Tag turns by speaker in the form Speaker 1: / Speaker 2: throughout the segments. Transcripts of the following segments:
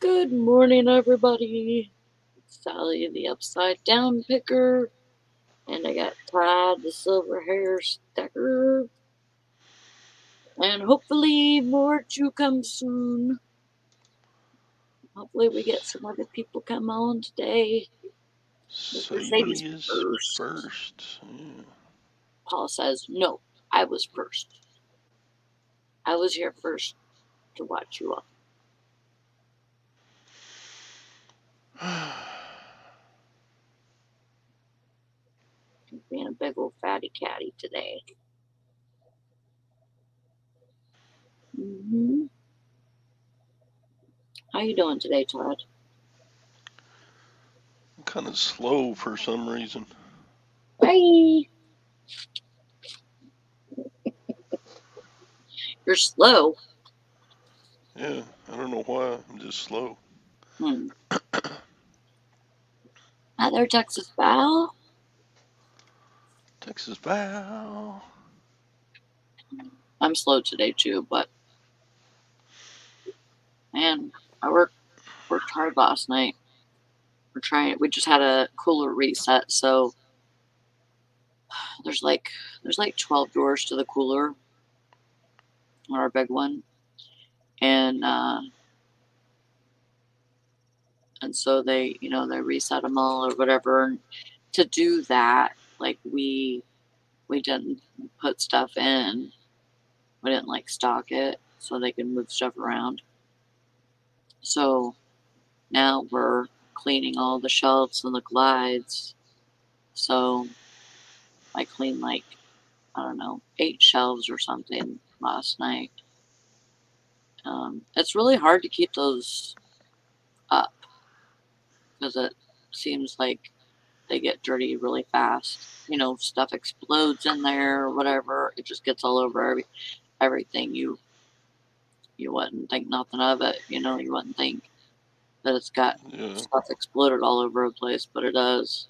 Speaker 1: Good morning, everybody. It's Sally, the Upside Down Picker, and I got Todd, the Silver Hair Stacker, and hopefully more to come soon. Hopefully we get some other people come on today. Mr. Sadie's
Speaker 2: Sadie is
Speaker 1: first.
Speaker 2: first. Yeah.
Speaker 1: Paul says, no, I was first. I was here first to watch you all. Being a big old fatty catty today. How you doing today, Todd?
Speaker 2: I'm kind of slow for some reason.
Speaker 1: Bye. You're slow.
Speaker 2: Yeah, I don't know why. I'm just slow.
Speaker 1: Hi there, Texas Val.
Speaker 2: Texas Val.
Speaker 1: I'm slow today too, but man, I worked hard last night. We just had a cooler reset, so there's like 12 doors to the cooler on our big one. And so they reset them all or whatever. And to do that, like we didn't put stuff in. We didn't like stock it so they can move stuff around. So now we're cleaning all the shelves and the glides. So I cleaned I don't know, 8 shelves or something last night. It's really hard to keep those up because it seems like they get dirty really fast. Stuff explodes in there or whatever. It just gets all over everything. You wouldn't think nothing of it. You wouldn't think that it's got stuff exploded all over the place, but it does.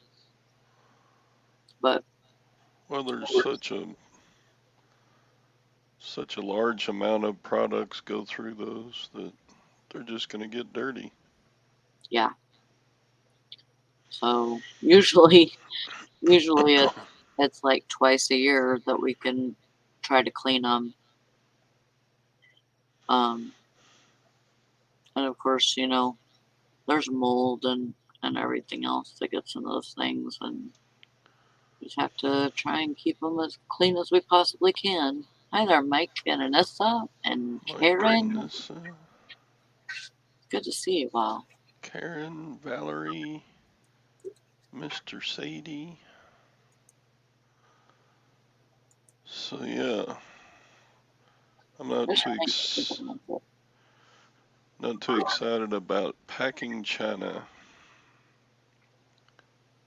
Speaker 1: But
Speaker 2: well, there's such a large amount of products go through those that they're just going to get dirty.
Speaker 1: Yeah. So usually it's like twice a year that we can try to clean them. And of course, there's mold and everything else that gets in those things, and we just have to try and keep them as clean as we possibly can. Hi there, Mike and Anissa and Karen. Good to see you all.
Speaker 2: Karen, Valerie, Mr. Sadie. So yeah, I'm not too excited about packing China.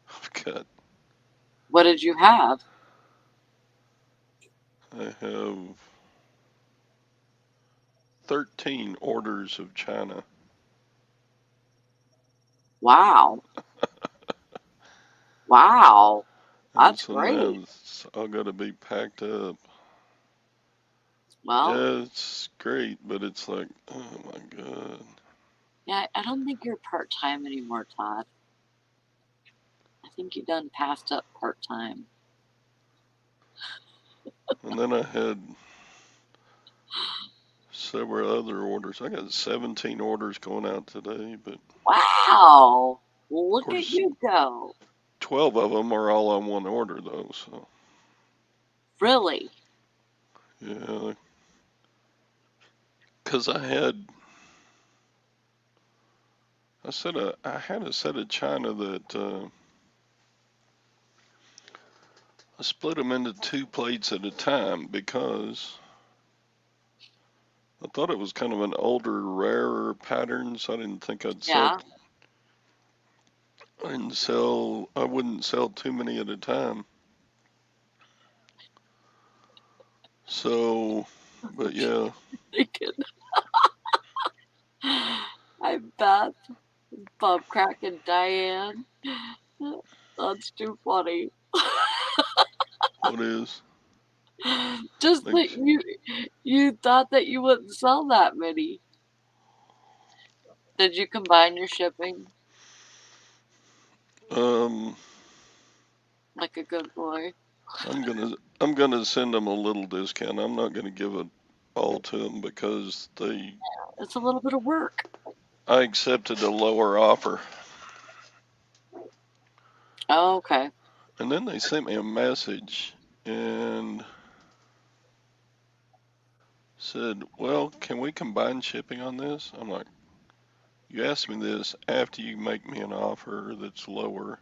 Speaker 2: I've got.
Speaker 1: What did you have?
Speaker 2: I have 13 orders of China.
Speaker 1: Wow. Wow. That's great.
Speaker 2: Now it's all got to be packed up.
Speaker 1: Well,
Speaker 2: yeah, it's great, but it's like, oh my God.
Speaker 1: Yeah, I don't think you're part-time anymore, Todd. I think you done passed up part-time.
Speaker 2: And then I had several other orders. I got 17 orders going out today, but
Speaker 1: wow, look at you go.
Speaker 2: 12 of them are all on one order though, so.
Speaker 1: Really?
Speaker 2: Yeah. Because I had a set of China that I split them into 2 plates at a time because I thought it was kind of an older, rarer pattern, so I didn't think I'd sell. I wouldn't sell too many at a time. So, but yeah.
Speaker 1: I bet. Bob Crack and Diane. That's too funny.
Speaker 2: What is?
Speaker 1: Just that you thought that you wouldn't sell that many. Did you combine your shipping
Speaker 2: Um,
Speaker 1: like a good boy?
Speaker 2: I'm gonna send them a little discount. I'm not gonna give it all to them because
Speaker 1: It's a little bit of work.
Speaker 2: I accepted a lower offer,
Speaker 1: Oh, okay.
Speaker 2: and then they sent me a message and said, "Well, can we combine shipping on this?" I'm like, "You asked me this after you make me an offer that's lower."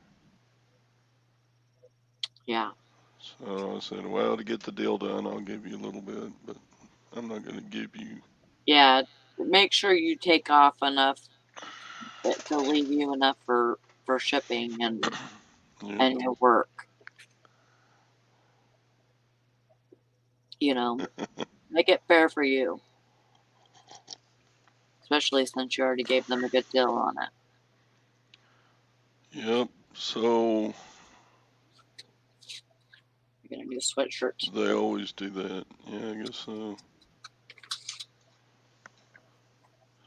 Speaker 1: Yeah.
Speaker 2: So I said, "Well, to get the deal done, I'll give you a little bit, but I'm not gonna give you."
Speaker 1: Yeah. Make sure you take off enough to leave you enough for shipping
Speaker 2: Yeah,
Speaker 1: and your work. You know, make it fair for you, especially since you already gave them a good deal on it.
Speaker 2: yep. So
Speaker 1: You're gonna do a sweatshirt
Speaker 2: they
Speaker 1: today.
Speaker 2: always do that. Yeah, I guess so.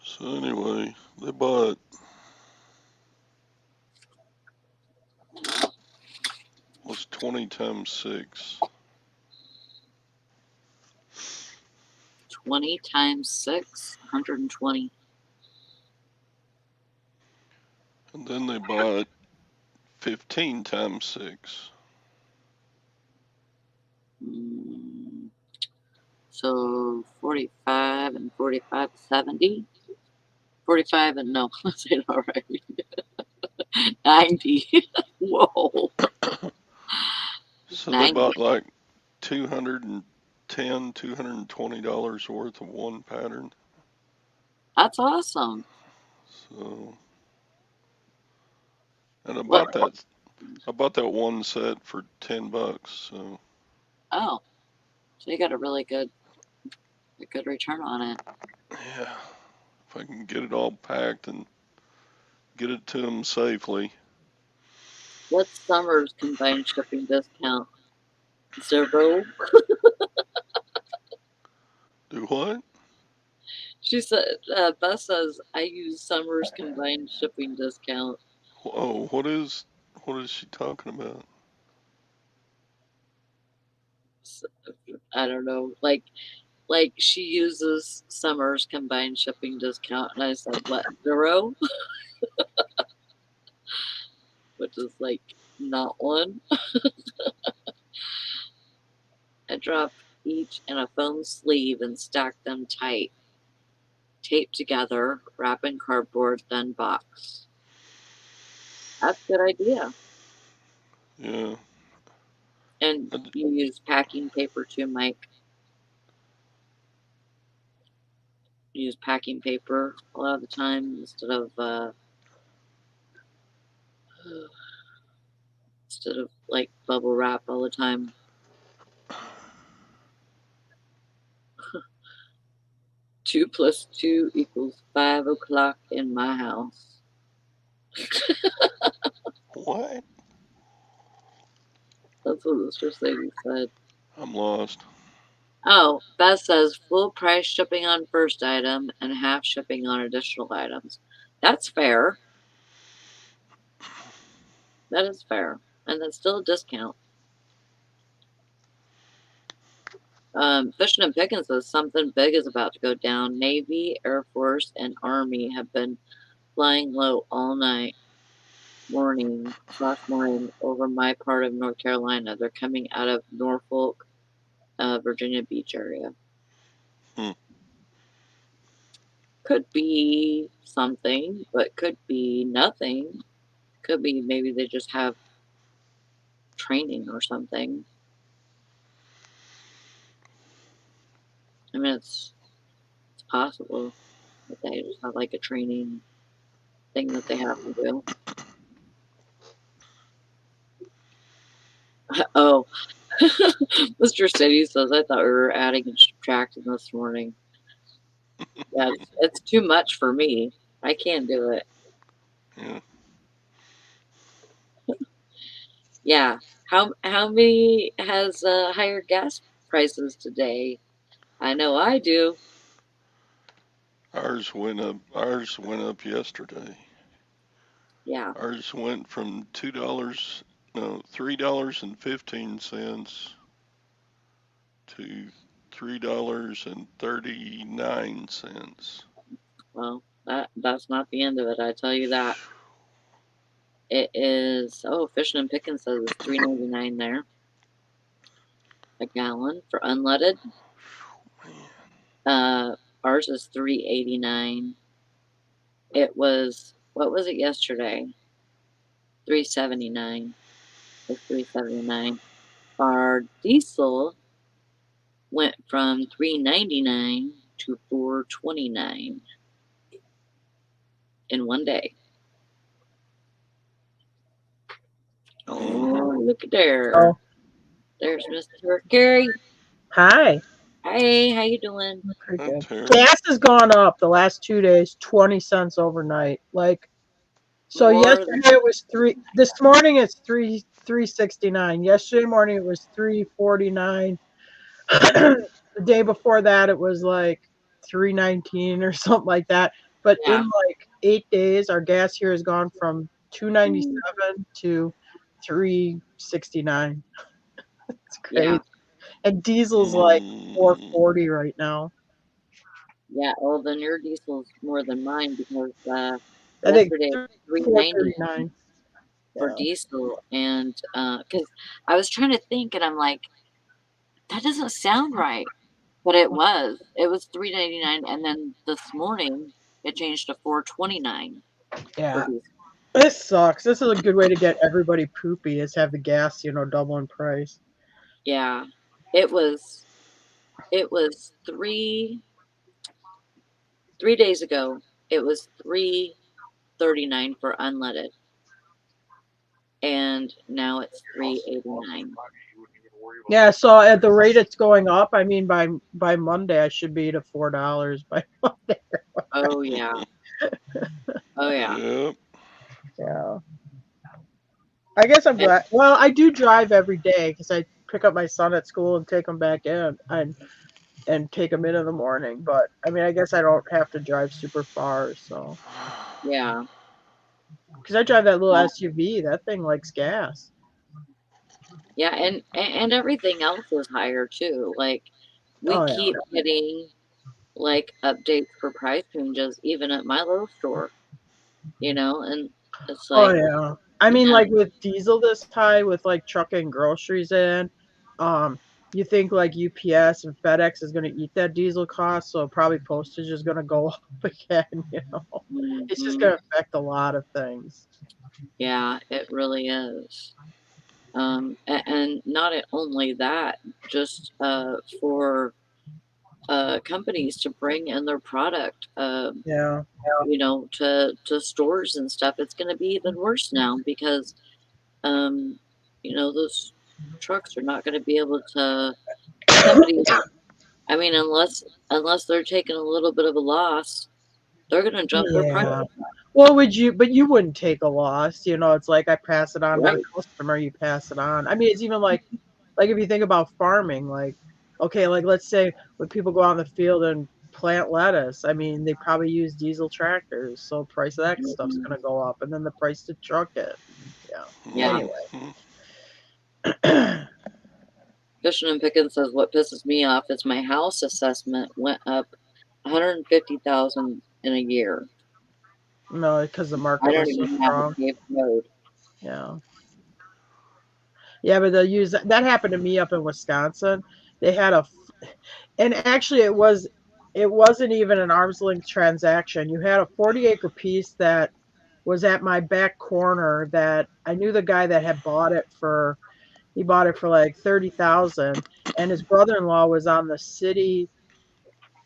Speaker 2: So anyway, they bought what's 20 times 6,
Speaker 1: 20 times 6, 120.
Speaker 2: and then they bought 15 times 6.
Speaker 1: Mm, so 45 and 45, 70. 45 and no, let's say it all right. 90. Whoa.
Speaker 2: So they
Speaker 1: 90.
Speaker 2: bought like 210, $220 worth of one pattern.
Speaker 1: That's awesome.
Speaker 2: So, and
Speaker 1: What?
Speaker 2: I bought that one set for $10. So
Speaker 1: Oh, so you got a good return on it.
Speaker 2: yeah, if I can get it all packed and get it to them safely.
Speaker 1: What's Summer's combined shipping discount? 0.
Speaker 2: Do what?
Speaker 1: She said, Beth says, I use Summer's combined shipping discount.
Speaker 2: Oh, what is she talking about?
Speaker 1: S- I don't know. Like she uses Summer's combined shipping discount. And I said, what, 0? Which is like not one. I dropped each in a foam sleeve and stacked them tight, taped together, wrap in cardboard, then box. That's a good idea.
Speaker 2: Yeah,
Speaker 1: And you use packing paper too, Mike. You use packing paper a lot of the time instead of like bubble wrap all the time. 2 + 2 = 5 o'clock in my house.
Speaker 2: what?
Speaker 1: That's what Mr. Sadie said.
Speaker 2: I'm lost.
Speaker 1: Oh, Beth says full price shipping on first item and half shipping on additional items. That's fair. That is fair. And that's still a discount. Fishing and Picking says something big is about to go down. Navy, Air Force, and Army have been flying low all night, morning/morning over my part of North Carolina. They're coming out of Norfolk, Virginia Beach area.
Speaker 2: Hmm.
Speaker 1: Could be something, but could be nothing. Could be maybe they just have training or something. I mean, it's possible that they just have like a training thing that they have to do. Oh, Mr. City says I thought we were adding and subtracting this morning. Yeah, it's too much for me. I can't do it.
Speaker 2: Yeah.
Speaker 1: Yeah. How many has higher gas prices today? I know I do.
Speaker 2: Ours went up yesterday.
Speaker 1: Yeah.
Speaker 2: Ours went from $2, no, $3.15 to $3.39.
Speaker 1: Well, that's not the end of it. I tell you that. It is. Oh, Fishing and Picking says it's 3.99 there a gallon for unleaded.
Speaker 2: Man,
Speaker 1: Ours is 3.89. It was, what was it yesterday? 3.79. It's 3.79. Our diesel went from 3.99 to 4.29 in one day.
Speaker 2: man.
Speaker 1: Oh, look at there.
Speaker 3: Oh,
Speaker 1: There's Mr. Gary.
Speaker 3: hi.
Speaker 1: Hey, how you doing?
Speaker 3: Pretty
Speaker 2: Hi,
Speaker 3: good.
Speaker 2: Terry.
Speaker 3: Gas has gone up the last 2 days, 20 cents overnight. Like, so
Speaker 1: More than
Speaker 3: yesterday it was three. This morning it's 369. Yesterday morning it was 349. The day before that it was like 319 or something like that. But in
Speaker 1: yeah.
Speaker 3: like 8 days, our gas here has gone from 297 to 369. It's
Speaker 1: Yeah.
Speaker 3: crazy. And diesel's like
Speaker 2: Mm,
Speaker 3: 440 right now.
Speaker 1: Yeah. Well, then your diesel's more than mine because
Speaker 3: I think
Speaker 1: yesterday it was 3.90
Speaker 3: 439.
Speaker 1: for
Speaker 3: Yeah.
Speaker 1: diesel, and because I was trying to think, and I'm like, that doesn't sound right, but it was. It was 3.99, and then this morning it changed to 4.29 for
Speaker 3: Yeah.
Speaker 1: diesel.
Speaker 3: This sucks. This is a good way to get everybody poopy is have the gas, double in price.
Speaker 1: Yeah. It was. It was 3 days ago. It was 3.39 for unleaded, and now it's 3.89.
Speaker 3: Yeah, so at the rate it's going up, I mean by Monday I should be to $4 by Monday.
Speaker 1: Oh yeah. Oh yeah.
Speaker 2: yep.
Speaker 3: Yeah. I guess I'm
Speaker 1: And
Speaker 3: glad. Well, I do drive every day because I pick up my son at school and take him back in and take him in the morning. But I mean, I guess I don't have to drive super far. So
Speaker 1: yeah.
Speaker 3: because I drive that little
Speaker 1: Well,
Speaker 3: SUV, that thing likes gas.
Speaker 1: yeah, and everything else is higher too. Like we
Speaker 3: Oh yeah.
Speaker 1: keep getting like updates for price changes even at my little store, and it's
Speaker 3: Oh
Speaker 1: like,
Speaker 3: yeah. I mean,
Speaker 1: man,
Speaker 3: like with diesel this high, with like trucking groceries in, um, you think like UPS and FedEx is going to eat that diesel cost, so probably postage is going to go up again. It's just
Speaker 1: hmm,
Speaker 3: going to affect a lot of things.
Speaker 1: yeah, it really is. And not only that, just for companies to bring in their product,
Speaker 3: Yeah.
Speaker 1: to stores and stuff, it's going to be even worse now because um, those trucks are not going to be able to. Somebody, I mean, unless they're taking a little bit of a loss, they're going to jump their price,
Speaker 3: Yeah. Well, but you wouldn't take a loss, it's like I pass it on to the
Speaker 1: right?
Speaker 3: customer, you pass it on. I mean, it's even like if you think about farming, like okay, like let's say when people go out in the field and plant lettuce, I mean, they probably use diesel tractors, so price of that stuff's
Speaker 1: Mhm.
Speaker 3: gonna go up, and then the price to truck it. Yeah.
Speaker 1: Yeah.
Speaker 3: Anyway.
Speaker 2: Mhm.
Speaker 1: Fishing and Picking says what pisses me off is my house assessment went up 150,000 in a year.
Speaker 3: No, because the
Speaker 1: I
Speaker 3: market
Speaker 1: don't
Speaker 3: was so
Speaker 1: even have a
Speaker 3: strong.
Speaker 1: paved road.
Speaker 3: Yeah. Yeah, but they'll use that happened to me up in Wisconsin. They had and actually it wasn't even an arm's length transaction. You had a 40-acre piece that was at my back corner that I knew the guy that had bought it for he bought it for like 30,000, and his brother-in-law was on the city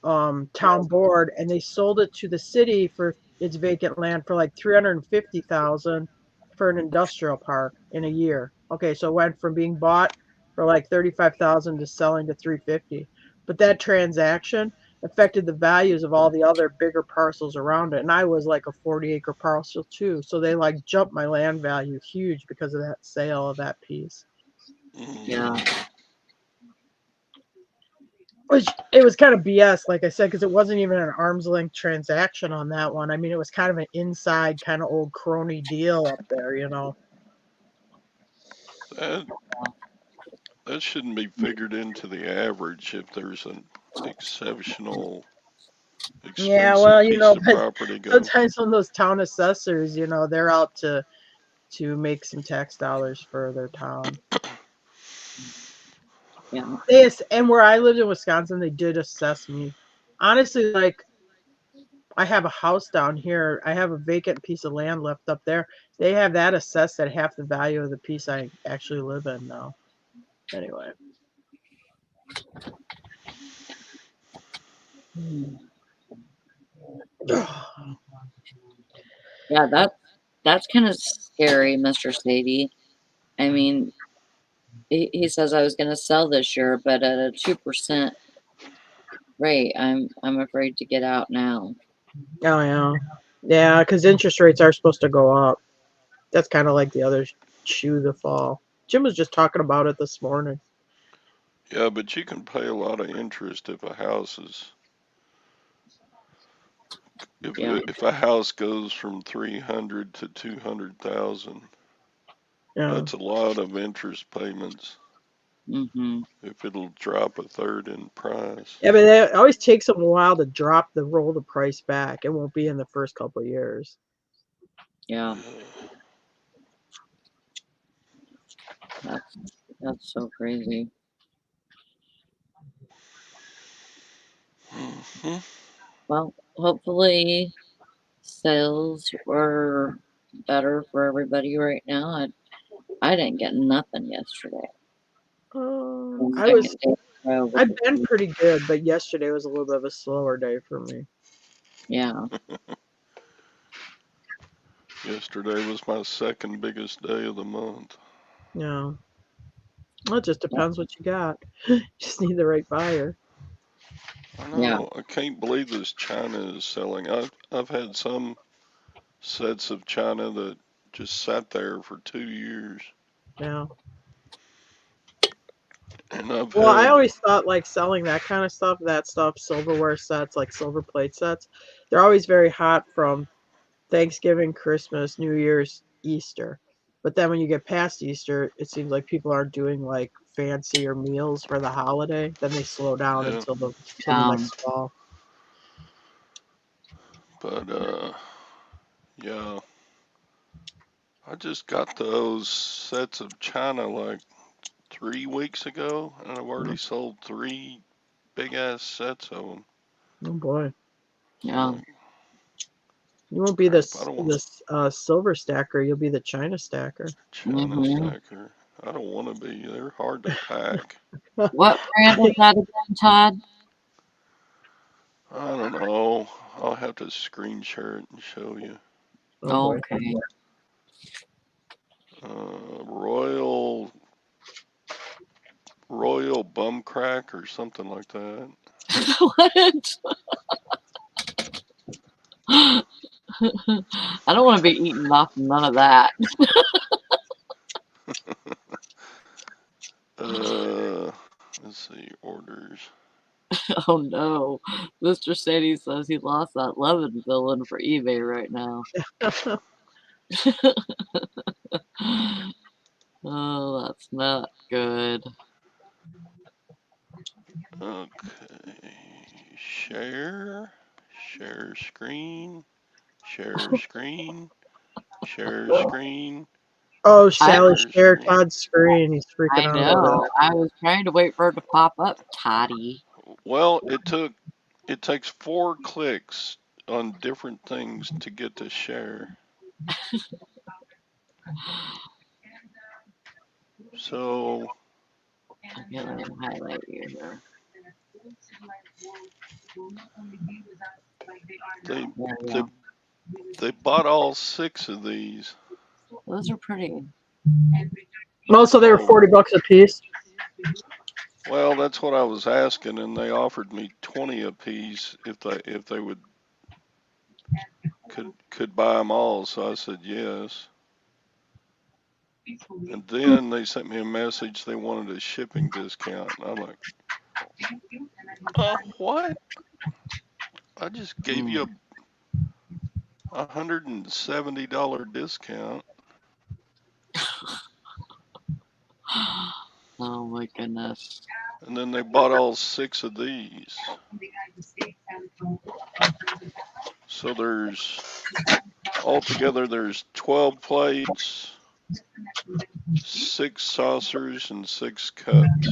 Speaker 3: town board, and they sold it to the city for its vacant land for like 350,000 for an industrial park in a year. Okay, so it went from being bought for like 35,000 to selling to 350. But that transaction affected the values of all the other bigger parcels around it, and I was like a 40-acre parcel too. So they like jumped my land value huge because of that sale of that piece.
Speaker 1: Yeah.
Speaker 2: Mhm.
Speaker 3: Which it was kind of BS, like I said, because it wasn't even an arm's length transaction on that one. I mean, it was kind of an inside, kind of old crony deal up there, you know.
Speaker 2: That that shouldn't be figured into the average if there's an exceptional
Speaker 3: Yeah,
Speaker 2: expensive
Speaker 3: well,
Speaker 2: piece of
Speaker 3: but
Speaker 2: property go.
Speaker 3: sometimes when those town assessors, they're out to make some tax dollars for their town.
Speaker 1: Yeah.
Speaker 3: And where I lived in Wisconsin, they did assess me. Honestly, like I have a house down here. I have a vacant piece of land left up there. They have that assessed at half the value of the piece I actually live in now. Anyway.
Speaker 1: Hmm. Yeah, that's kind of scary, Mr. Sadie. I mean, he says I was going to sell this year, but at a 2% rate, I'm afraid to get out now.
Speaker 3: Oh yeah, yeah, because interest rates are supposed to go up. That's kind of like the other shoe to fall. Jim was just talking about it this morning.
Speaker 2: Yeah, but you can pay a lot of interest if a house is
Speaker 1: Yeah.
Speaker 2: if a house goes from 300 to 200,000.
Speaker 3: Yeah,
Speaker 2: That's a lot of interest payments
Speaker 1: Mm-hmm.
Speaker 2: if it'll drop a third in price.
Speaker 3: yeah, but it always takes them a while to roll the price back. It won't be in the first couple of years.
Speaker 1: Yeah. That's that's so crazy.
Speaker 2: Hmm.
Speaker 1: Well, hopefully sales were better for everybody right now. I didn't get nothing yesterday. The
Speaker 3: I
Speaker 1: second
Speaker 3: was
Speaker 1: day in a row with
Speaker 3: I've
Speaker 1: the
Speaker 3: been pretty good, but yesterday was a little bit of a slower day for me.
Speaker 1: yeah.
Speaker 2: Yesterday was my second biggest day of the month.
Speaker 3: Yeah, well, it just
Speaker 1: Yeah.
Speaker 3: depends what you got. Just need the right buyer.
Speaker 2: I
Speaker 1: Yeah.
Speaker 2: know. I can't believe this China is selling. I've had some sets of China that just sat there for 2 years,
Speaker 3: Yeah.
Speaker 2: and I've
Speaker 3: Well, I
Speaker 2: had
Speaker 3: always thought like selling that stuff, silverware sets, like silver plate sets, they're always very hot from Thanksgiving, Christmas, New Year's, Easter. But then when you get past Easter, it seems like people aren't doing like fancier meals for the holiday. Then they slow down
Speaker 2: yeah,
Speaker 3: until the
Speaker 1: Um,
Speaker 3: next fall.
Speaker 2: but yeah, I just got those sets of China like 3 weeks ago, and I've
Speaker 3: Yeah.
Speaker 2: already sold three big ass sets of them.
Speaker 3: Oh boy,
Speaker 2: I'm
Speaker 1: yeah.
Speaker 2: like,
Speaker 3: you won't be
Speaker 2: crap, I
Speaker 3: this
Speaker 2: don't want
Speaker 3: this silver stacker. You'll be the China stacker.
Speaker 2: China
Speaker 1: Mm-hmm.
Speaker 2: stacker. I don't want to be. They're hard to pack.
Speaker 1: What brand is that again, Todd?
Speaker 2: I don't know. I'll have to screen share it and show you.
Speaker 3: Oh boy.
Speaker 1: Okay.
Speaker 2: Royal Bum Crack or something like that.
Speaker 1: What? I don't want to be eating off none of that.
Speaker 2: Uh, let's see, orders.
Speaker 1: Oh no. Mr. Sadie says he lost that Levin villain for eBay right now. Oh, that's not good.
Speaker 2: Okay, share screen, share screen, share screen,
Speaker 3: Oh, Sally
Speaker 2: share
Speaker 3: shared
Speaker 2: screen.
Speaker 3: Todd's screen. He's freaking
Speaker 1: I
Speaker 3: out over
Speaker 1: know.
Speaker 3: that.
Speaker 1: I was trying to wait for it to pop up, Toddy.
Speaker 2: Well, it takes 4 clicks on different things to get to share. So
Speaker 1: Okay, let me highlight you here.
Speaker 2: they
Speaker 1: There we
Speaker 2: they
Speaker 1: go.
Speaker 2: they bought all 6 of these.
Speaker 1: Those are pretty.
Speaker 3: Also, they were
Speaker 2: Oh,
Speaker 3: $40 a piece.
Speaker 2: well, that's what I was asking, and they offered me 20 apiece if they would could buy them all. So I said yes. And then they sent me a message they wanted a shipping discount. And I'm like, What? I just gave you a $170 discount.
Speaker 1: Oh my goodness.
Speaker 2: And then they bought all 6 of these. So altogether there's 12 plates, 6 saucers, and 6 cups.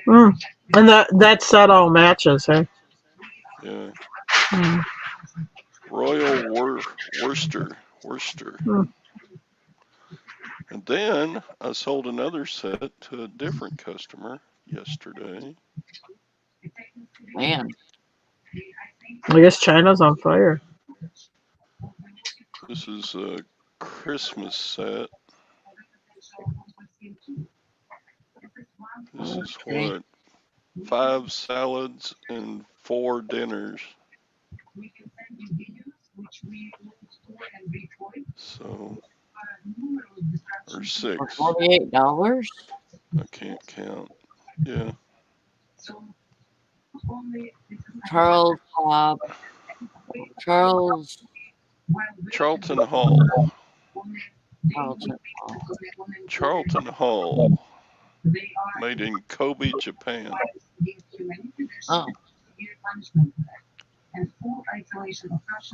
Speaker 3: And that set all matches, hey?
Speaker 2: Yeah.
Speaker 3: Mm.
Speaker 2: Royal Worcester.
Speaker 3: Mm.
Speaker 2: And then I sold another set to a different customer yesterday.
Speaker 1: Man.
Speaker 3: I guess China's on fire.
Speaker 2: This is a Christmas set. This is what? 5 salads and 4 dinners. So, or 6.
Speaker 1: For $48?
Speaker 2: I can't count. Yeah.
Speaker 1: Charles
Speaker 2: Charlton Hall.
Speaker 1: Carlton.
Speaker 2: Charlton Hall. Made in Kobe, Japan.
Speaker 1: Oh.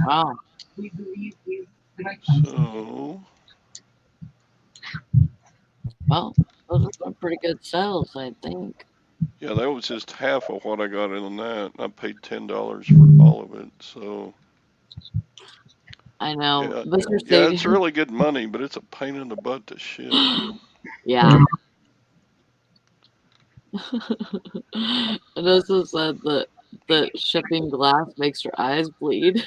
Speaker 1: Wow.
Speaker 2: So,
Speaker 1: Well, those are some pretty good sales, I think.
Speaker 2: yeah, that was just half of what I got in that. I paid $10 for all of it. So,
Speaker 1: I know.
Speaker 2: yeah,
Speaker 1: Mr.
Speaker 2: yeah,
Speaker 1: Sadie.
Speaker 2: it's really good money, but it's a pain in the butt to ship.
Speaker 1: Yeah. It also said that shipping glass makes your eyes bleed.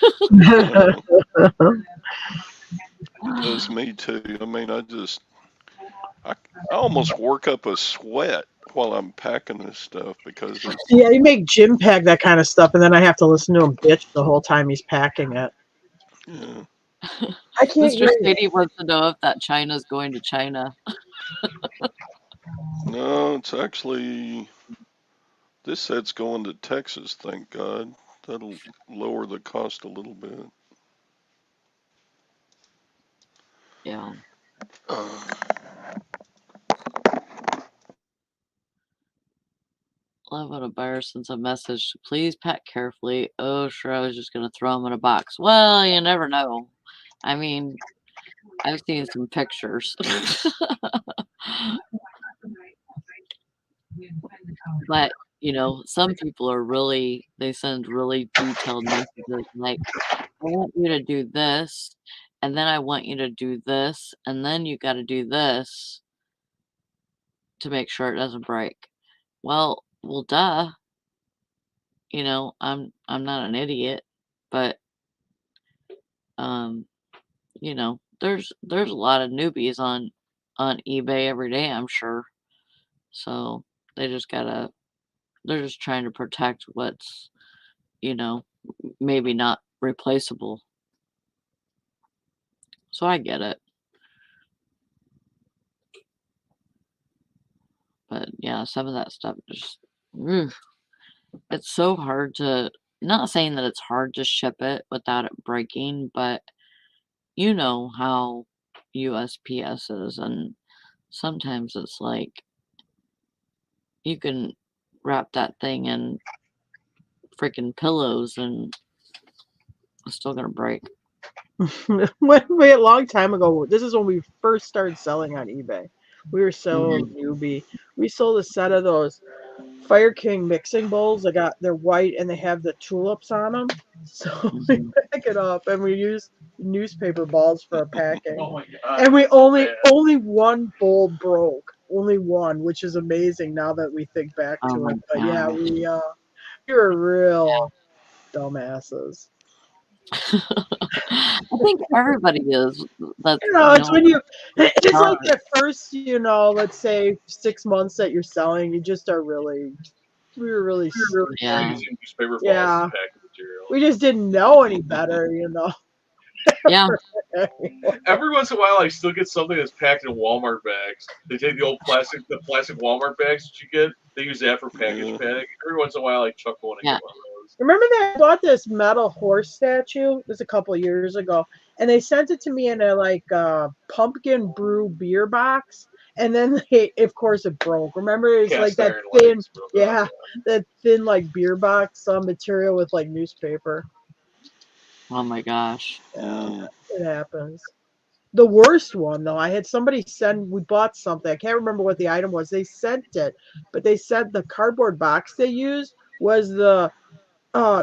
Speaker 2: It does me too. I mean, I almost work up a sweat while I'm packing this stuff because
Speaker 3: Yeah, you make Jim pack that kind of stuff, and then I have to listen to him bitch the whole time he's packing it.
Speaker 2: yeah.
Speaker 3: I can't
Speaker 1: Mr.
Speaker 3: hear you.
Speaker 1: Sadie wants to know if that China's going to China.
Speaker 2: No, it's actually this set's going to Texas, thank God. That'll lower the cost a little bit.
Speaker 1: Yeah. Love when a buyer sends a message to please pack carefully. Oh, sure, I was just going to throw them in a box. Well, you never know. I mean, I've seen some pictures. But, some people they send really detailed messages like, I want you to do this, and then I want you to do this, and then you got to do this to make sure it doesn't break. Well, duh. I'm not an idiot, but there's a lot of newbies on eBay every day, I'm sure. So they just gotta they're just trying to protect what's, maybe not replaceable. So I get it. But yeah, some of that stuff just it's so hard to not saying that it's hard to ship it without it breaking, but you know how USPS is, and sometimes it's like you can wrap that thing in freaking pillows and it's still gonna break.
Speaker 3: A long time ago, this is when we first started selling on eBay. We were so newbie. We sold a set of those Fire King mixing bowls. They're white and they have the tulips on them. So we pack it up and we use newspaper balls for our packing. Oh my God, and we only one bowl broke. Only one, which is amazing now that we think back
Speaker 1: Oh
Speaker 3: to
Speaker 1: my
Speaker 3: it. But yeah,
Speaker 1: gosh.
Speaker 3: we were real dumbasses.
Speaker 1: I think everybody is. That's
Speaker 3: It's when it's like
Speaker 1: hard.
Speaker 3: that first, let's say 6 months that you're selling, you just are really, we were really
Speaker 1: Yeah.
Speaker 3: using newspaper balls as packing material. We just didn't know any better.
Speaker 1: Yeah.
Speaker 4: Every once in a while, I still get something that's packed in Walmart bags. They take the plastic Walmart bags that you get. They use that for package
Speaker 2: Yeah.
Speaker 4: padding. Every once in a while, I chuck one and
Speaker 1: Yeah.
Speaker 4: get one of those.
Speaker 3: Remember that I bought this metal horse statue? This a couple of years ago, and they sent it to me in a pumpkin brew beer box, and then of course, it broke. Remember, it's like
Speaker 4: Cast
Speaker 3: that
Speaker 4: iron
Speaker 3: thin,
Speaker 4: legs broke off.
Speaker 3: yeah, that thin like beer box material with like newspaper.
Speaker 1: Oh my gosh.
Speaker 3: Yeah,
Speaker 2: Mm.
Speaker 3: it happens. The worst one though, I had somebody send. We bought something. I can't remember what the item was. They sent it, but they said the cardboard box they used was the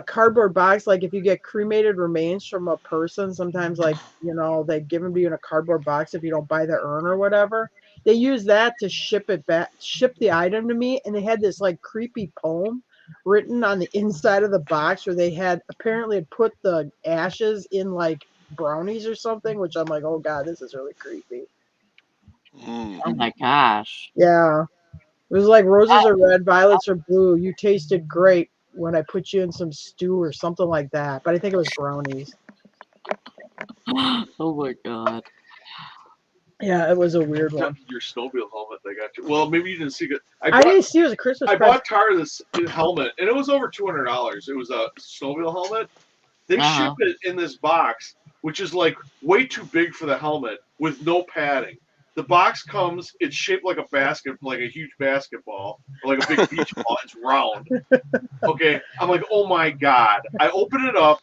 Speaker 3: cardboard box. Like if you get cremated remains from a person, sometimes like they give them to you in a cardboard box if you don't buy the urn or whatever. They use that to ship the item to me, and they had this like creepy poem written on the inside of the box where they had apparently had put the ashes in like brownies or something, which I'm like, oh god, this is really creepy.
Speaker 2: Mm.
Speaker 1: Oh my gosh.
Speaker 3: Yeah, it was like roses
Speaker 1: That,
Speaker 3: are red, violets are blue. You tasted great when I put you in some stew or something like that. But I think it was brownies.
Speaker 1: oh my god.
Speaker 3: Yeah, it was a weird one.
Speaker 4: Your snowmobile helmet they got you. Well, maybe you didn't see it.
Speaker 3: I didn't see it was a Christmas
Speaker 4: I
Speaker 3: present.
Speaker 4: bought Tara this helmet, and it was over $200. It was a snowmobile helmet. They
Speaker 1: Uh-huh.
Speaker 4: ship it in this box, which is like way too big for the helmet with no padding. The box comes, it's shaped like like a huge basketball, or like a big beach ball. It's round. Okay, I'm like, oh my god. I open it up,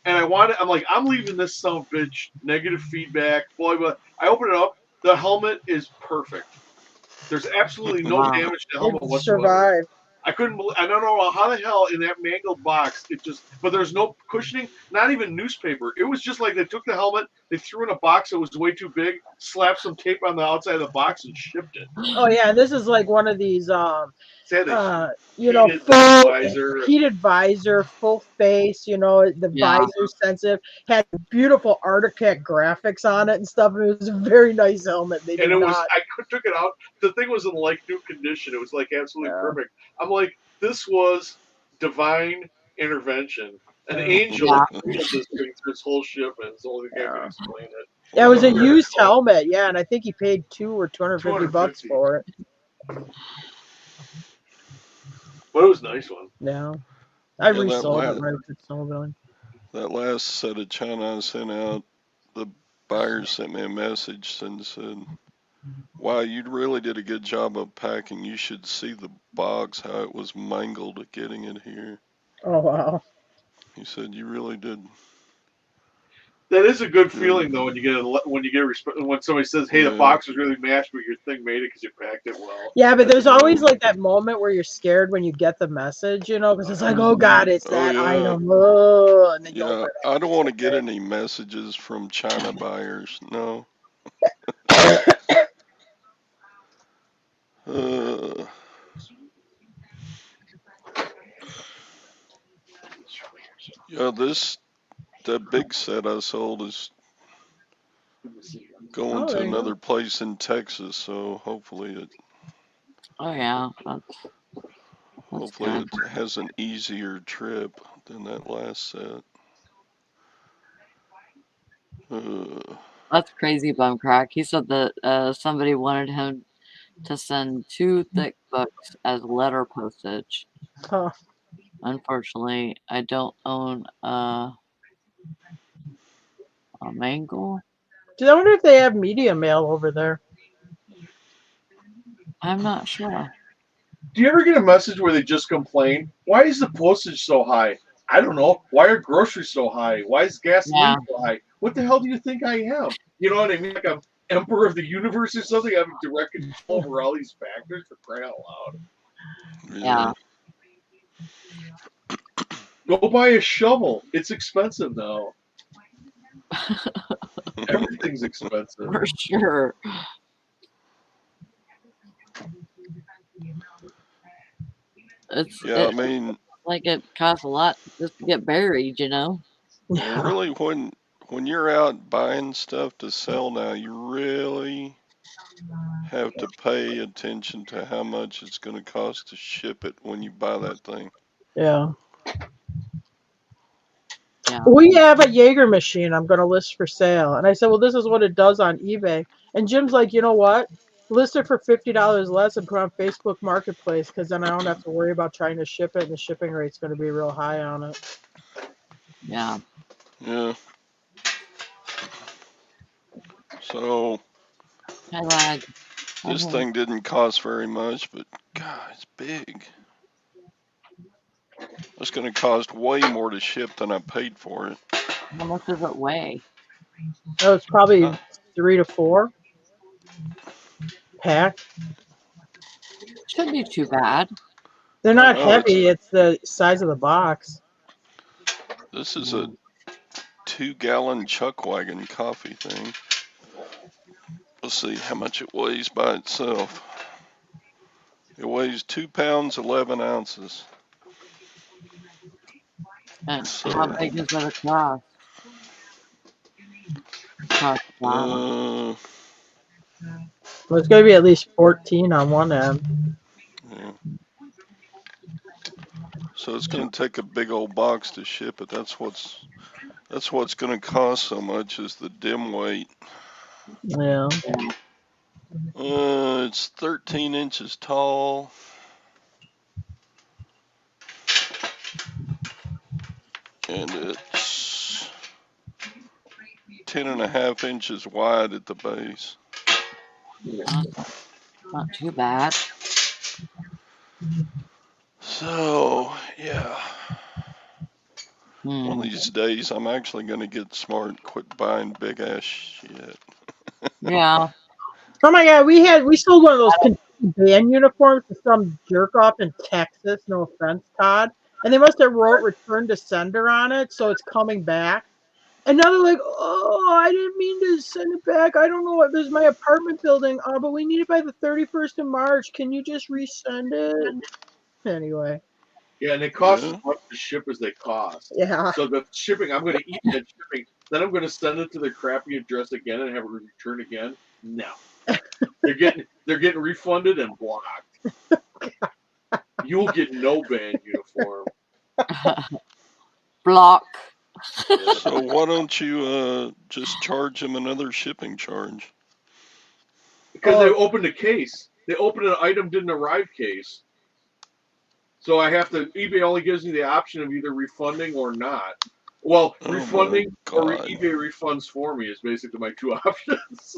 Speaker 4: and I'm like, I'm leaving this son of a bitch negative feedback. Blah blah. I open it up. The helmet is perfect. There's absolutely no
Speaker 1: Wow.
Speaker 4: damage to the helmet
Speaker 3: It
Speaker 4: whatsoever.
Speaker 3: survived.
Speaker 4: I couldn't believe. I don't know how the hell in that mangled box it just. But there's no cushioning, not even newspaper. It was just like they took the helmet, they threw in a box that was way too big, slapped some tape on the outside of the box, and shipped it.
Speaker 3: Oh yeah, and this is like one of these
Speaker 4: It had a
Speaker 3: uh
Speaker 4: heated
Speaker 3: full
Speaker 4: visor.
Speaker 3: heated visor, full face, the
Speaker 1: Yeah.
Speaker 3: visor sensitive, had beautiful artifact graphics on it and stuff. And it was a very nice helmet. They
Speaker 4: And
Speaker 3: did
Speaker 4: it was,
Speaker 3: not.
Speaker 4: took it out. The thing was in like new condition. It was like absolutely
Speaker 3: Yeah,
Speaker 4: perfect. I'm like, this was divine intervention. An
Speaker 3: yeah,
Speaker 4: angel
Speaker 1: Yeah.
Speaker 4: healed this thing through its whole shipment. It's the only thing I can
Speaker 3: yeah.
Speaker 4: explain it.
Speaker 3: Yeah, it
Speaker 4: It
Speaker 3: was
Speaker 4: was
Speaker 3: a
Speaker 4: a
Speaker 2: Wow.
Speaker 3: used
Speaker 4: miracle.
Speaker 3: helmet. Yeah, and I think he paid 200 or 250 bucks
Speaker 4: 250.
Speaker 3: for it.
Speaker 4: But it was a nice one.
Speaker 3: Yeah, I
Speaker 2: Yeah, that
Speaker 3: resold it
Speaker 2: last
Speaker 3: right to snowmobiling.
Speaker 2: set of china I sent out, the buyer sent me a message and said, "Wow, you really did a good job of packing. You should see the box, how it was mangled getting it here."
Speaker 3: Oh wow.
Speaker 2: He said, "You really did
Speaker 4: That is a good
Speaker 2: good."
Speaker 4: feeling though when somebody says, "Hey, the
Speaker 2: Yeah.
Speaker 4: box was really mashed, but your thing made it because you packed it well."
Speaker 3: Yeah, but
Speaker 4: That's a
Speaker 3: there's
Speaker 4: good
Speaker 3: always
Speaker 2: Yeah.
Speaker 4: feeling.
Speaker 3: like that moment where you're scared when you get the message, because it's like, oh
Speaker 1: Mhm.
Speaker 3: God, it's
Speaker 2: Oh
Speaker 3: that
Speaker 2: yeah.
Speaker 3: item. Oh, and then you
Speaker 2: Yeah.
Speaker 3: open it up
Speaker 2: I
Speaker 3: and
Speaker 2: don't
Speaker 3: it's
Speaker 2: want to get any messages from China buyers. No.
Speaker 3: okay.
Speaker 2: Uh, yeah, that big set I sold is going
Speaker 3: Oh,
Speaker 2: to
Speaker 3: there you go.
Speaker 2: another place in Texas, so
Speaker 1: Oh yeah. That's
Speaker 2: hopefully
Speaker 1: good.
Speaker 2: it has an easier trip than that last set. Uh,
Speaker 1: That's crazy, bum crack. He said that somebody wanted him to send 2 thick books as letter postage.
Speaker 3: Huh.
Speaker 1: Unfortunately, I don't own a mangle.
Speaker 3: Dude, I wonder if they have media mail over there.
Speaker 1: I'm not sure.
Speaker 4: Do you ever get a message where they just complain? Why is the postage so high? I don't know. Why are groceries so high? Why is gasoline
Speaker 1: Yeah.
Speaker 4: so high? What the hell do you think I am? You know what I mean? Like I'm emperor of the universe or something. I have direct control over all these factors for crying out loud.
Speaker 1: Yeah.
Speaker 2: yeah.
Speaker 4: Go buy a shovel. It's expensive now. Everything's expensive.
Speaker 1: For sure.
Speaker 2: Yeah, I
Speaker 1: It
Speaker 2: mean,
Speaker 1: like it costs a lot just to get buried.
Speaker 2: well,
Speaker 3: Yeah.
Speaker 2: really, when you're out buying stuff to sell now, you really have to pay attention to how much it's going to cost to ship it when you buy that thing.
Speaker 3: Yeah.
Speaker 1: Yeah.
Speaker 3: We have a Jaeger machine I'm going to list for sale. And I said, well, this is what it does on eBay. And Jim's like, you know what? List it for $50 less and put on Facebook Marketplace because then I don't have to worry about trying to ship it. And the shipping rate's going to be real high on it.
Speaker 1: Yeah.
Speaker 2: Yeah. So
Speaker 1: Hi, lad.
Speaker 2: this
Speaker 1: Hi.
Speaker 2: thing didn't cost very much, but God, it's big. It's going to cost way more to ship than I paid for it.
Speaker 1: How much does it weigh?
Speaker 3: Oh, it's probably
Speaker 2: Uh,
Speaker 3: 3 to 4 packed.
Speaker 1: Shouldn't be too bad.
Speaker 3: They're
Speaker 2: I
Speaker 3: not
Speaker 2: know
Speaker 3: heavy. It's the size of the box.
Speaker 2: this is a 2-gallon chuck wagon coffee thing. Let's see how much it weighs by itself. It weighs 2 pounds 11 ounces.
Speaker 1: And how
Speaker 2: So,
Speaker 1: big is it across? Across the bottom.
Speaker 3: Well, it's going to be at least 14 on one end.
Speaker 2: yeah. So it's going to take a big old box to ship it. That's what's going to cost so much is the dim weight.
Speaker 3: Yeah.
Speaker 2: It's 13 inches tall. And it's 10.5 inches wide at the base.
Speaker 1: Not too bad.
Speaker 2: So, yeah. One of
Speaker 1: Hmm.
Speaker 2: these days, I'm actually going to get smart and quit buying big ass shit.
Speaker 1: Yeah.
Speaker 3: Oh my God, we sold one of those Kentucky band uniforms to some jerk off in Texas. No offense, Todd. And they must have wrote return to sender on it, so it's coming back. And now they're like, oh, I didn't mean to send it back. I don't know what. There's my apartment building. Oh, but we need it by the 31st of March. Can you just resend it? Anyway,
Speaker 4: Yeah, and it costs as
Speaker 2: Yeah.
Speaker 4: much to ship as they cost.
Speaker 3: yeah.
Speaker 4: So the shipping, I'm going to eat that shipping. Then I'm going to send it to their crappy address again and have it returned again. No, they're getting refunded and blocked. You'll get no band uniform.
Speaker 1: Block.
Speaker 2: So why don't you just charge them another shipping charge?
Speaker 4: Because they
Speaker 3: Oh,
Speaker 4: opened a case. They opened an item didn't arrive case. So I have to. eBay only gives me the option of either refunding or not. Well,
Speaker 2: Oh my
Speaker 4: refunding or
Speaker 2: God.
Speaker 4: eBay refunds for me is basically my two options.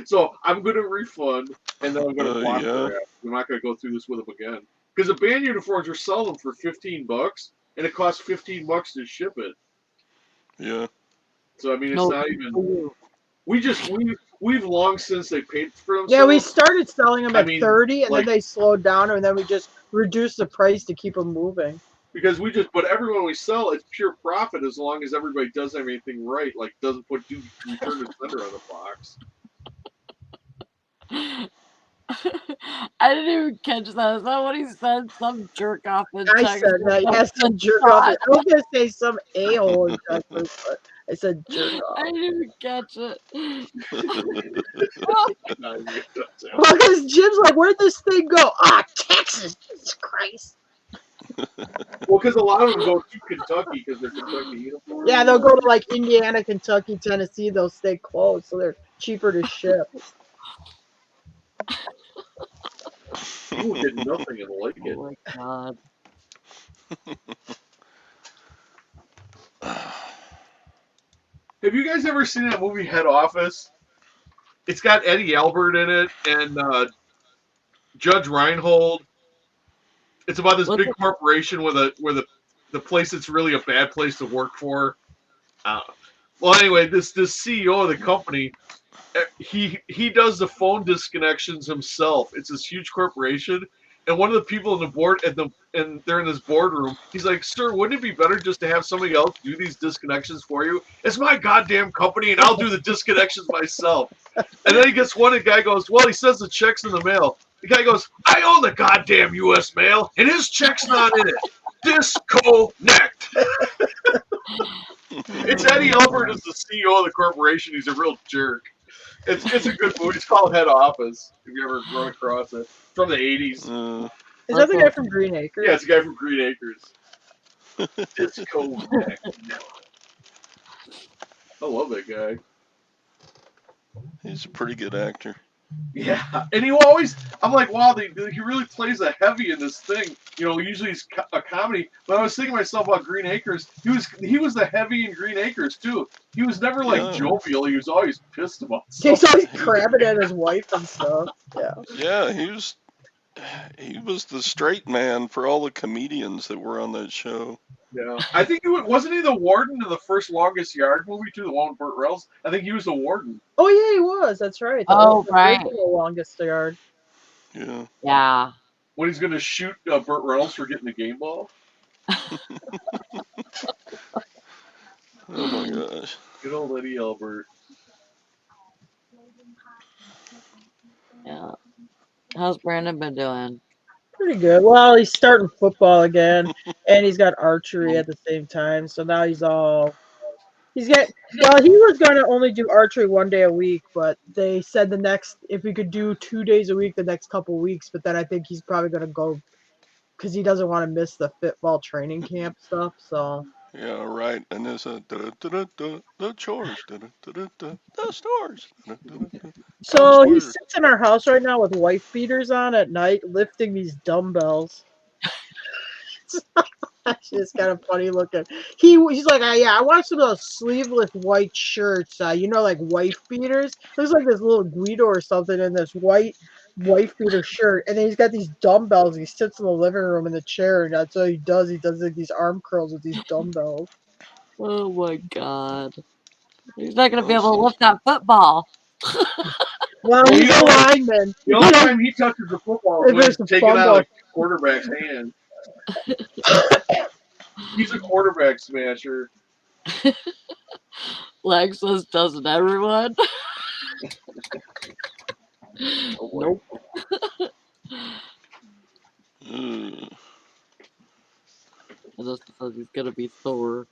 Speaker 4: So I'm going to refund and then I'm going to block
Speaker 2: Yeah,
Speaker 4: their ass. I'm not going to go through this with them again. Because the band uniforms are selling them for $15 and it costs $15 to ship it.
Speaker 2: yeah.
Speaker 4: So I mean, it's
Speaker 1: No.
Speaker 4: not even. We've long since they paid for
Speaker 3: yeah, we
Speaker 4: themselves.
Speaker 3: started selling them
Speaker 4: I
Speaker 3: at
Speaker 4: mean,
Speaker 3: 30 and then
Speaker 4: like
Speaker 3: they slowed down and then we just reduced the price to keep them moving.
Speaker 4: because but everyone we sell, it's pure profit as long as everybody does everything right, like doesn't put do return to sender on the box.
Speaker 1: I didn't even catch that. Is that what he said? Some jerk off in
Speaker 3: I
Speaker 1: Texas.
Speaker 3: said that. Yes, some jerk off. I was going to say some a-hole in Texas, but I said jerk
Speaker 1: I
Speaker 3: off.
Speaker 1: didn't even catch it.
Speaker 3: Well, because Jim's like, where'd this thing go? Ah, Texas. Jesus Christ.
Speaker 4: Well, because a lot of them go to Kentucky because they're Kentucky uniforms.
Speaker 3: Yeah, they'll go to like Indiana, Kentucky, Tennessee. They'll stay close, so they're cheaper to ship.
Speaker 4: You will get nothing and like it.
Speaker 1: Oh my God.
Speaker 4: Have you guys ever seen that movie Head Office? It's got Eddie Albert in it and Judge Reinhold. It's about this
Speaker 1: What's
Speaker 4: big
Speaker 1: it?
Speaker 4: corporation where the place that's really a bad place to work for. Well, anyway, this CEO of the company, he does the phone disconnections himself. It's this huge corporation, and one of the people in the board and they're in this boardroom. He's like, "Sir, wouldn't it be better just to have somebody else do these disconnections for you? It's my goddamn company, and I'll do the disconnections myself." And then he gets one. The guy goes, "Well, he says the check's in the mail." The guy goes, "I own the goddamn U.S. mail, and his check's not in it. Disconnect." It's Eddie Albert as the CEO of the corporation. He's a real jerk. It's a good movie. It's called Head Office. If you ever run across it, from the '80s.
Speaker 3: Is that the guy from Green Acres?
Speaker 4: Yeah, it's a guy from Green Acres. Disconnect. I love that guy.
Speaker 2: He's a pretty good actor.
Speaker 4: Yeah, and he always, I'm like, wow, he really plays a heavy in this thing. You know, usually it's a comedy. But I was thinking to myself about Green Acres. He was the heavy in Green Acres too. He was never like
Speaker 2: Yeah.
Speaker 4: jovial. He was always pissed about
Speaker 3: He's
Speaker 4: something.
Speaker 3: always crabbing at his wife and stuff. Yeah.
Speaker 2: Yeah, he was the straight man for all the comedians that were on that show.
Speaker 4: Yeah, I think wasn't he the warden in the first Longest Yard movie too, the one with Burt Reynolds. I think he was the warden.
Speaker 3: Oh yeah, he was. That's right.
Speaker 1: Oh,
Speaker 3: The
Speaker 1: right.
Speaker 3: original Longest Yard.
Speaker 2: Yeah.
Speaker 1: Yeah.
Speaker 4: When he's gonna shoot Burt Reynolds for getting the game ball.
Speaker 2: Oh my gosh.
Speaker 4: Good old Eddie Albert.
Speaker 1: Yeah. How's Brandon been doing?
Speaker 3: Pretty good. Well, he's starting football again, and he's got archery at the same time. So now he's got. Well, he was gonna only do archery 1 day a week, but they said if he could do 2 days a week the next couple weeks. But then I think he's probably gonna go because he doesn't want to miss the football training camp stuff. So
Speaker 2: Yeah, right. And there's a the chores. The stores.
Speaker 3: So he
Speaker 2: Elsewhere.
Speaker 3: sits in our house right now with wife beaters on at night, lifting these dumbbells. Actually, it's kind of funny looking. He's like, yeah, I want some of those sleeveless white shirts. Like wife beaters. Looks like this little Guido or something in this white wife beater shirt, and then he's got these dumbbells. He sits in the living room in the chair, and that's what he does. He does like these arm curls with these dumbbells.
Speaker 1: Oh my God. He's not going to be
Speaker 2: Well,
Speaker 1: able to
Speaker 2: sounds
Speaker 1: lift that football.
Speaker 3: Well,
Speaker 4: Well,
Speaker 3: he's a lineman.
Speaker 4: The only time he touches the football is
Speaker 3: If
Speaker 4: when
Speaker 3: there's
Speaker 4: he's
Speaker 3: a
Speaker 4: taken out
Speaker 3: fumble.
Speaker 4: of the quarterback's hand. He's a quarterback smasher.
Speaker 1: Lexus doesn't everyone?
Speaker 4: Oh, boy.
Speaker 1: Nope. Just because he's going to be Thor.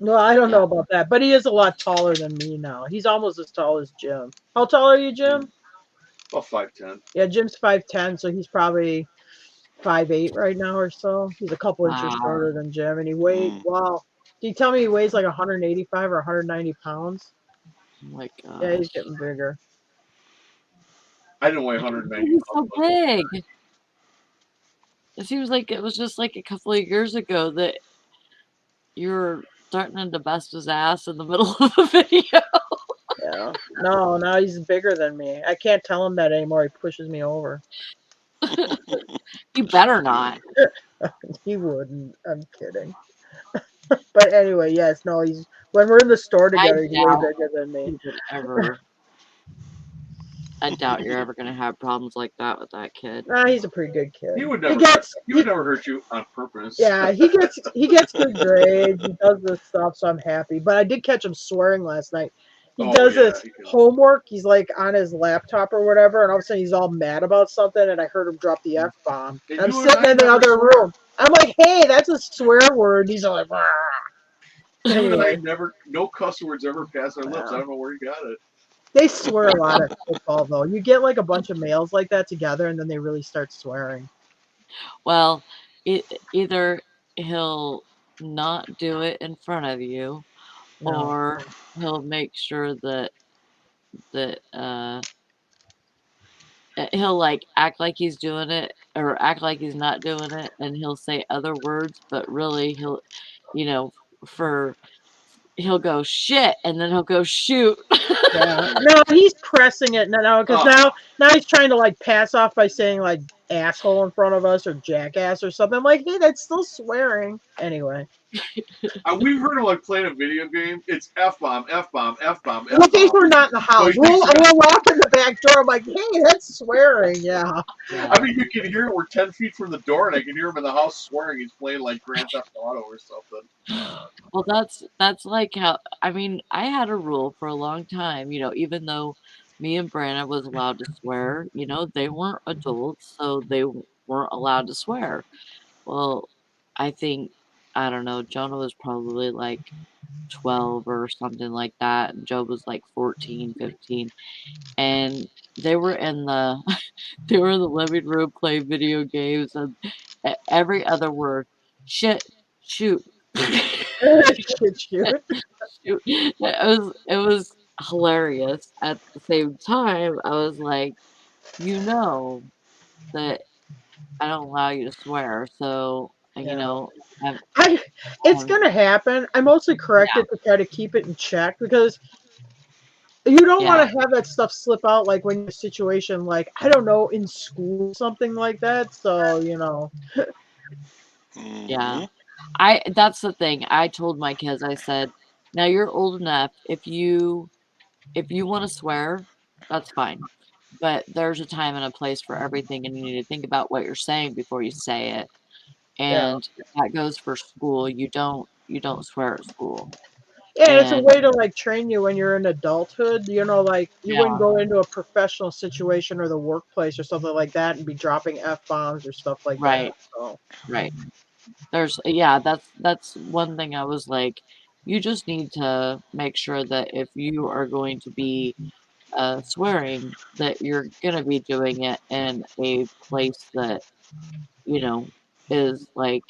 Speaker 3: No, I don't
Speaker 1: Yeah.
Speaker 3: know about that, but he is a lot taller than me now. He's almost as tall as Jim. How tall are you, Jim?
Speaker 4: About 5'10".
Speaker 3: Yeah, Jim's 5'10", so he's probably 5'8" right now or so. He's a couple inches
Speaker 1: Wow.
Speaker 3: shorter than Jim, and he
Speaker 2: Mm.
Speaker 3: wow. Did you tell me he weighs like 185 or 190 pounds?
Speaker 1: Oh my gosh.
Speaker 3: Yeah, he's getting bigger.
Speaker 4: I didn't weigh 190
Speaker 1: He's so
Speaker 4: pounds.
Speaker 1: big. It seems like it was just like a couple of years ago that you were threatening to bust his ass in the middle of a video.
Speaker 3: Yeah. No, now he's bigger than me. I can't tell him that anymore. He pushes me over.
Speaker 1: You better not.
Speaker 3: He wouldn't. I'm kidding. But anyway, yes, no, when we're in the store together, he's way
Speaker 1: doubt
Speaker 3: bigger than me.
Speaker 1: you would ever. I doubt you're ever going to have problems like that with that kid.
Speaker 3: Nah, he's a pretty good kid.
Speaker 4: He would never hurt you on purpose.
Speaker 3: Yeah, he gets good grades. He does this stuff, so I'm happy. But I did catch him swearing last night. He does this homework. He's like on his laptop or whatever, and all of a sudden he's all mad about something, and I heard him drop the F-bomb.
Speaker 4: And
Speaker 3: I'm
Speaker 4: you and
Speaker 3: sitting
Speaker 4: I
Speaker 3: in the
Speaker 4: never
Speaker 3: other
Speaker 4: swear.
Speaker 3: room. I'm like, hey, that's a swear word. He's all like, "Rah."
Speaker 4: You and I
Speaker 3: Anyway,
Speaker 4: no cuss words ever pass our lips.
Speaker 3: Yeah.
Speaker 4: I don't know where you got it.
Speaker 3: they swear a lot at football, though. You get like a bunch of males like that together, and then they really start swearing.
Speaker 1: Well, either he'll not do it in front of you,
Speaker 3: No.
Speaker 1: or he'll make sure that he'll like act like he's doing it or act like he's not doing it, and he'll say other words, but really he'll, you know, he'll go shit and then he'll go shoot.
Speaker 3: Yeah. No, he's pressing it now because
Speaker 4: Oh.
Speaker 3: now he's trying to like pass off by saying like asshole in front of us or jackass or something. I'm like, hey, that's still swearing. Anyway.
Speaker 4: We've heard him like playing a video game. It's F-bomb, F-bomb, F-bomb,
Speaker 3: Well, these
Speaker 4: F-bomb.
Speaker 3: were not in the house.
Speaker 4: he
Speaker 3: We'll
Speaker 4: thinks
Speaker 3: walk in the back door. I'm like, hey, that's swearing. Yeah.
Speaker 4: I mean, you can hear it. We're 10 feet from the door, and I can hear him in the house swearing. He's playing like Grand Theft Auto or something.
Speaker 1: Well, that's like how, I mean, I had a rule for a long time, even though me and Brandon was allowed to swear, they weren't adults, so they weren't allowed to swear. Well, I think, I don't know, Jonah was probably like 12 or something like that, and Joe was like 14, 15, and they were in the they were in the living room playing video games, and every other word, shit, shoot.
Speaker 3: Shit, shoot.
Speaker 1: It was hilarious. At the same time, I was like, you know that I don't allow you to swear, so
Speaker 3: Yeah.
Speaker 1: I'm,
Speaker 3: I, it's
Speaker 1: I'm
Speaker 3: gonna happen. I mostly correct
Speaker 1: yeah,
Speaker 3: it to try to keep it in check because you don't want
Speaker 1: yeah,
Speaker 3: to have that stuff slip out like when you're in a situation like I don't know in school something like that. So
Speaker 1: yeah.
Speaker 2: Hmm.
Speaker 1: That's the thing. I told my kids, I said, now you're old enough. If you want to swear, that's fine. But there's a time and a place for everything, and you need to think about what you're saying before you say it.
Speaker 3: yeah,
Speaker 1: And that goes for school. You don't swear at school.
Speaker 3: yeah. It's a
Speaker 1: And
Speaker 3: way to like train you when you're in adulthood. Like you wouldn't
Speaker 1: yeah,
Speaker 3: go into a professional situation or the workplace or something like that and be dropping f bombs or stuff like that.
Speaker 1: right,
Speaker 3: So
Speaker 1: right. That's one thing I was like, you just need to make sure that if you are going to be swearing, that you're gonna be doing it in a place that you know is like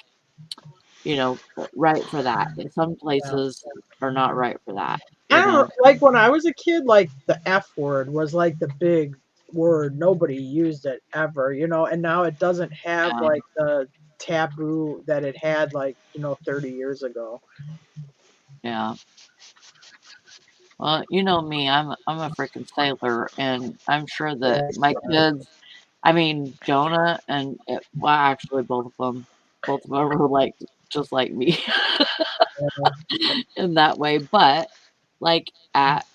Speaker 1: right for that. And some
Speaker 3: yeah.
Speaker 1: places are not right for that.
Speaker 3: I
Speaker 1: You
Speaker 3: don't
Speaker 1: know.
Speaker 3: like when I was a kid, like the F word was like the big word. Nobody used it ever, and now it doesn't have
Speaker 1: Yeah,
Speaker 3: like the taboo that it had like, 30 years ago.
Speaker 1: yeah. Well, you know me, I'm a freaking sailor, and I'm sure that
Speaker 3: Yeah,
Speaker 1: my kids, I mean Jonah and well, actually both of them are like just like me in that way. But like at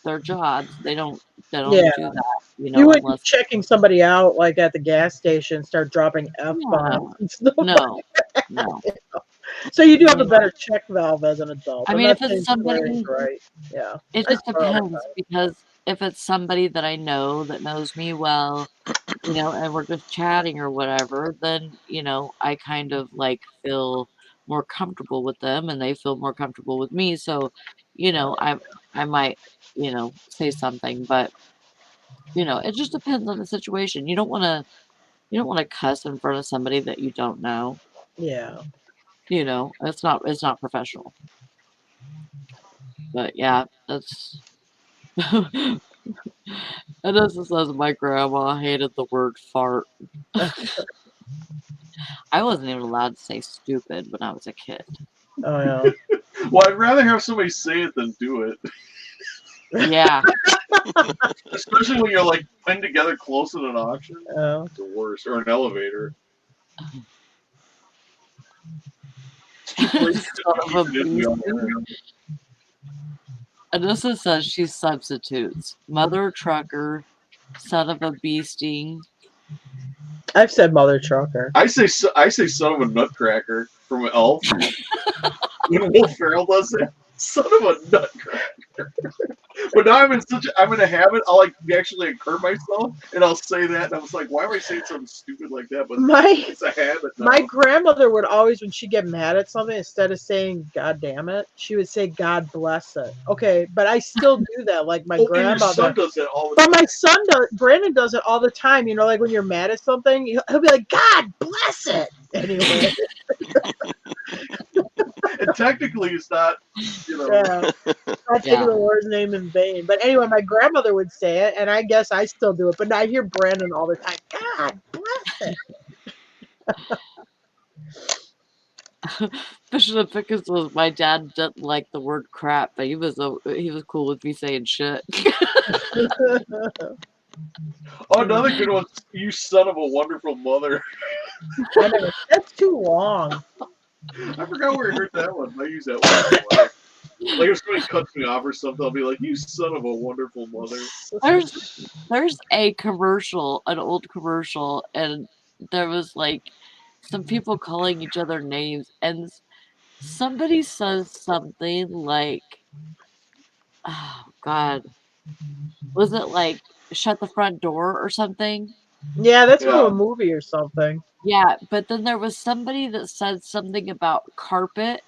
Speaker 1: their jobs, they don't
Speaker 3: yeah.
Speaker 1: do that,
Speaker 3: You wouldn't be
Speaker 1: unless
Speaker 3: checking somebody out like at the gas station, start dropping F bombs
Speaker 1: no,
Speaker 3: and stuff
Speaker 1: no, no.
Speaker 3: So you do
Speaker 1: I
Speaker 3: have a
Speaker 1: mean,
Speaker 3: better check valve as an adult.
Speaker 1: I
Speaker 3: I'm
Speaker 1: mean,
Speaker 3: not
Speaker 1: if it's
Speaker 3: saying swearing's
Speaker 1: somebody,
Speaker 3: right. Yeah.
Speaker 1: it
Speaker 3: I
Speaker 1: just
Speaker 3: swear all the
Speaker 1: depends
Speaker 3: time.
Speaker 1: because if it's somebody that I know that knows me well, and we're just chatting or whatever, then, I kind of like feel more comfortable with them and they feel more comfortable with me. So, I might, say something, but it just depends on the situation. You don't want to cuss in front of somebody that you don't know.
Speaker 3: Yeah.
Speaker 1: It's not professional. But yeah, that's it also says my grandma hated the word fart. I wasn't even allowed to say stupid when I was a kid.
Speaker 3: Oh yeah.
Speaker 4: Well, I'd rather have somebody say it than do it,
Speaker 1: Yeah,
Speaker 4: especially when you're like pinned together close in an auction.
Speaker 3: Oh.
Speaker 4: The worst, or an elevator. It's two places just
Speaker 1: son
Speaker 4: to
Speaker 1: of
Speaker 4: keep
Speaker 1: a
Speaker 4: it in. We all
Speaker 1: beastie. Anissa says she substitutes. Mother trucker, son of a beasting.
Speaker 3: I've said mother trucker.
Speaker 4: I say son of a nutcracker from Elf. When Will Ferrell does that, son of a nutcracker. But now I'm in a habit. I'll like actually incur myself, and I'll say that, and I was like, why am I saying something stupid like that? But
Speaker 3: My
Speaker 4: it's a habit
Speaker 3: my
Speaker 4: now.
Speaker 3: grandmother would always, when she get mad at something, instead of saying "God damn it," she would say "God bless it." Okay, but I still do that, like my
Speaker 4: Oh, and your
Speaker 3: grandmother.
Speaker 4: son does that all the
Speaker 3: But
Speaker 4: time.
Speaker 3: my son does. Brandon does it all the time. Like when you're mad at something, he'll be like, "God bless it." Anyway,
Speaker 4: And technically, it's not, you know.
Speaker 3: yeah, not taking
Speaker 1: Yeah.
Speaker 3: the Lord's name in vain. But anyway, my grandmother would say it, and I guess I still do it. But I hear Brandon all the time. God bless it.
Speaker 1: Bishop Pickens was my dad didn't like the word crap, but he was cool with me saying shit.
Speaker 4: Oh, another good one. You son of a wonderful mother.
Speaker 3: I never. That's too long.
Speaker 4: I forgot where I heard that one. I use that one a lot. Like if somebody cuts me off or something, I'll be like, "You son of a wonderful mother."
Speaker 1: There's a commercial, an old commercial, and there was like some people calling each other names, and somebody says something like, oh God, was it like shut the front door or something?
Speaker 3: Yeah, that's from
Speaker 4: Yeah.
Speaker 3: a movie or something.
Speaker 1: Yeah, but then there was somebody that said something about carpet,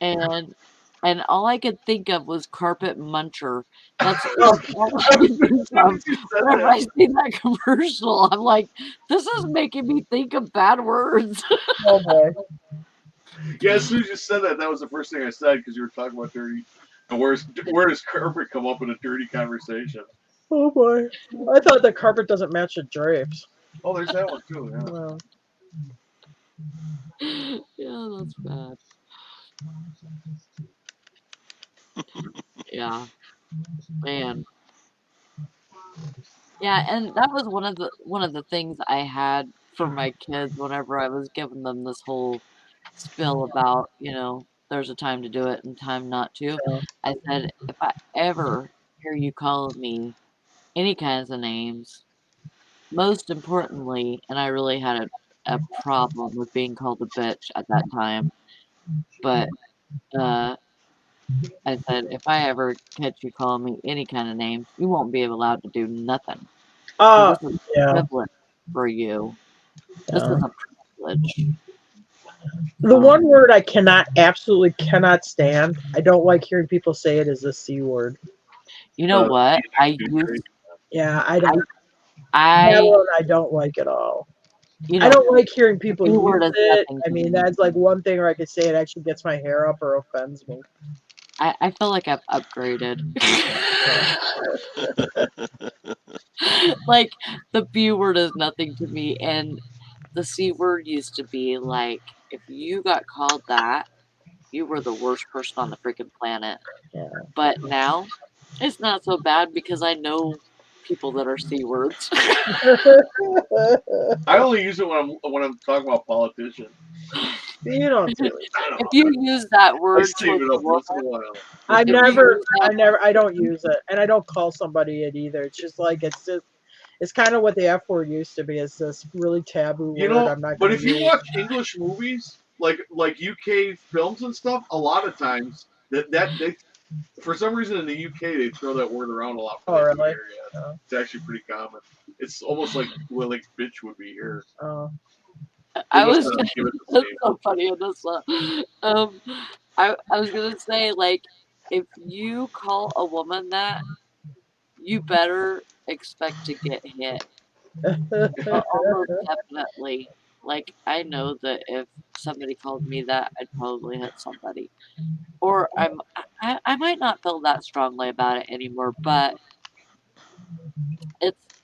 Speaker 1: and all I could think of was carpet muncher. That's
Speaker 3: Oh,
Speaker 1: all I could think of
Speaker 4: You said
Speaker 1: whenever I
Speaker 4: that.
Speaker 1: see that commercial. I'm like, this is making me think of bad words.
Speaker 3: oh boy.
Speaker 4: Yeah, as soon as you said that, that was the first thing I said because you were talking about dirty. And where does carpet come up in a dirty conversation?
Speaker 3: Oh boy. I thought the carpet doesn't match the drapes.
Speaker 4: Oh, there's that one too. Yeah.
Speaker 3: Well,
Speaker 1: Yeah, that's bad. Yeah, man. Yeah, and that was one of the things I had for my kids whenever I was giving them this whole spiel about, there's a time to do it and time not to.
Speaker 3: yeah.
Speaker 1: I said, if I ever hear you call me any kinds of names, most importantly, and I really had a problem with being called a bitch at that time, but uh, I said, if I ever catch you calling me any kind of names, you won't be allowed to do nothing. So
Speaker 3: Uh,
Speaker 1: this is a
Speaker 3: yeah.
Speaker 1: privilege for you. This
Speaker 3: Yeah.
Speaker 1: is a privilege.
Speaker 3: The one word I absolutely cannot stand, I don't like hearing people say it, is the C word.
Speaker 1: You know what?
Speaker 3: Yeah, I
Speaker 1: I,
Speaker 3: don't. That
Speaker 1: I,
Speaker 3: one I don't like at all.
Speaker 1: you
Speaker 3: I
Speaker 1: know,
Speaker 3: don't like hearing
Speaker 1: the
Speaker 3: people
Speaker 1: B
Speaker 3: use
Speaker 1: word is
Speaker 3: it.
Speaker 1: nothing
Speaker 3: I
Speaker 1: to
Speaker 3: mean,
Speaker 1: me.
Speaker 3: that's like one thing where I could say it actually gets my hair up or offends me.
Speaker 1: I feel like I've upgraded. Like the B word is nothing to me, and the C word used to be like, if you got called that, you were the worst person on the freaking planet.
Speaker 3: Yeah.
Speaker 1: But now, it's not so bad because I know people that are C words.
Speaker 4: I only use it when I'm talking about politicians.
Speaker 3: You don't do it.
Speaker 4: I don't
Speaker 1: If
Speaker 4: know.
Speaker 1: you use that
Speaker 4: I
Speaker 1: word
Speaker 4: save
Speaker 1: towards
Speaker 4: it
Speaker 1: a
Speaker 4: up once in a
Speaker 1: woman,
Speaker 4: while.
Speaker 3: I
Speaker 1: if you
Speaker 3: never,
Speaker 1: use that,
Speaker 3: I don't use it, and I don't call somebody it either. It's just like it's kind of what the F word used to be. It's this really taboo
Speaker 4: You
Speaker 3: word.
Speaker 4: know,
Speaker 3: I'm not
Speaker 4: but
Speaker 3: going
Speaker 4: if
Speaker 3: to
Speaker 4: you
Speaker 3: use.
Speaker 4: watch English movies, like UK films and stuff, a lot of times that they for some reason in the UK they throw that word around a lot
Speaker 3: Oh,
Speaker 4: when they do
Speaker 3: really?
Speaker 4: here. Yeah,
Speaker 3: Oh,
Speaker 4: it's actually pretty common. It's almost like bitch would be here.
Speaker 3: oh.
Speaker 4: They
Speaker 1: I
Speaker 4: must
Speaker 1: was,
Speaker 4: not give it the
Speaker 1: that's
Speaker 4: same.
Speaker 1: so funny in this one. I was gonna say, like, if you call a woman that, you better expect to get hit. Almost definitely. Like, I know that if somebody called me that, I'd probably hit somebody. Or I might not feel that strongly about it anymore, but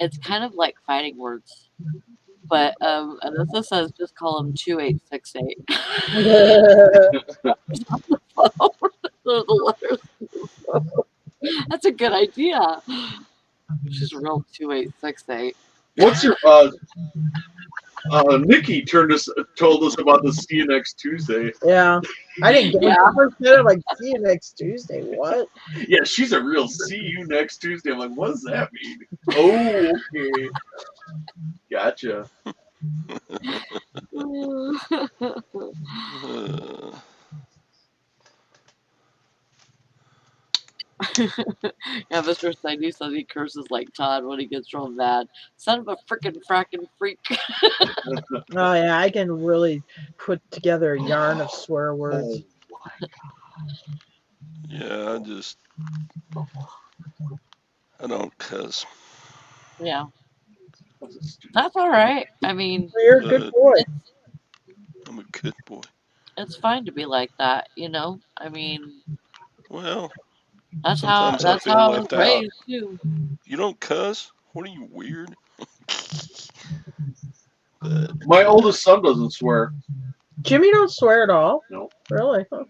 Speaker 1: it's kind of like fighting words. But Anissa says just call him 2868. They're the letters. That's a good idea. She's a real 2868.
Speaker 4: What's your Nikki told us about the see you next Tuesday.
Speaker 3: Yeah, I didn't get
Speaker 1: Yeah.
Speaker 3: it. I first said it like, see you next Tuesday. What?
Speaker 4: Yeah, she's a real see you next Tuesday. I'm like, what does that mean? Oh, okay. Gotcha.
Speaker 1: Yeah, Mr. Sadie says he curses like Todd when he gets real mad. Son of a frickin' freak.
Speaker 3: Oh yeah, I can really put together a yarn of swear words.
Speaker 2: Yeah, I don't cuss,
Speaker 1: Yeah, that's all right. I mean,
Speaker 3: You're a good
Speaker 2: but
Speaker 3: boy.
Speaker 2: I'm a good boy.
Speaker 1: it's fine to be like that, you know? I mean,
Speaker 2: Well,
Speaker 1: that's how
Speaker 2: sometimes I
Speaker 1: that's
Speaker 2: feel
Speaker 1: how I was
Speaker 2: left out.
Speaker 1: raised too.
Speaker 2: You don't cuss? What are you, weird? But
Speaker 4: My oldest son doesn't swear.
Speaker 3: Jimmy don't swear at all.
Speaker 4: No.
Speaker 3: Really? Huh.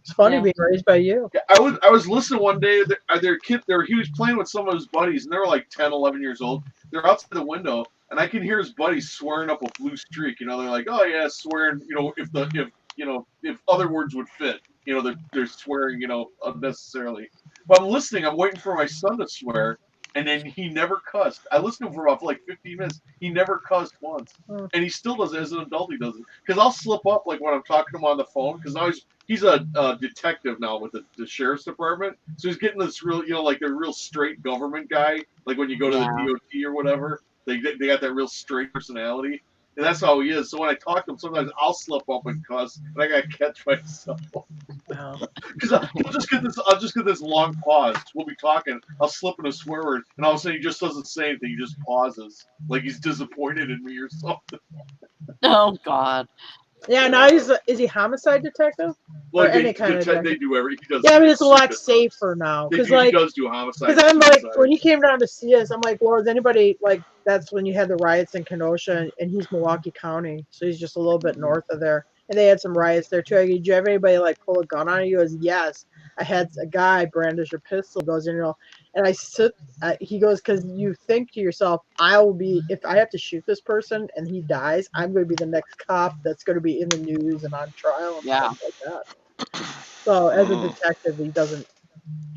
Speaker 3: It's funny
Speaker 1: Yeah.
Speaker 3: being raised by you.
Speaker 4: I was listening one day. He was playing with some of his buddies, and they were like 10, 11 years old. They're outside the window, and I can hear his buddies swearing up a blue streak. You know, they're like, "Oh yeah, swearing." You know, if other words would fit. You know, they're swearing. You know, unnecessarily. But I'm listening. I'm waiting for my son to swear, and then he never cussed. I listened to him for 15 minutes. He never cussed once,
Speaker 3: Hmm.
Speaker 4: and he still doesn't. As an adult, he doesn't. Because I'll slip up like when I'm talking to him on the phone. Because now he's a detective now with the sheriff's department, so he's getting this real, like a real straight government guy. Like when you go to the
Speaker 1: Yeah.
Speaker 4: DOT or whatever, they got that real straight personality, and that's how he is. So when I talk to him, sometimes I'll slip up and cuss, and I gotta catch myself
Speaker 3: Wow.
Speaker 4: because I'll just get this long pause. We'll be talking. I'll slip in a swear word, and all of a sudden he just doesn't say anything. He just pauses, like he's disappointed in me or something.
Speaker 1: Oh God.
Speaker 3: Yeah, now is he homicide detective or
Speaker 4: Like
Speaker 3: any kind of
Speaker 4: they
Speaker 3: detective?
Speaker 4: do every. He does.
Speaker 3: Yeah, I mean it's a lot
Speaker 4: stupid stuff.
Speaker 3: safer now
Speaker 4: They
Speaker 3: because
Speaker 4: do. He
Speaker 3: like
Speaker 4: does do homicide.
Speaker 3: because I'm like
Speaker 4: Suicide.
Speaker 3: when he came down to see us, I'm like, well, is anybody like that's when you had the riots in Kenosha and he's Milwaukee County, so he's just a little bit north of there, and they had some riots there too. I go, did you have anybody like pull a gun on you? He goes, yes, I had a guy brandish a pistol. He goes, and I sit. He goes, because you think to yourself, I will be if I have to shoot this person and he dies, I'm going to be the next cop that's going to be in the news and on trial and
Speaker 1: Yeah.
Speaker 3: stuff like that. So as a
Speaker 2: Mm.
Speaker 3: detective, he doesn't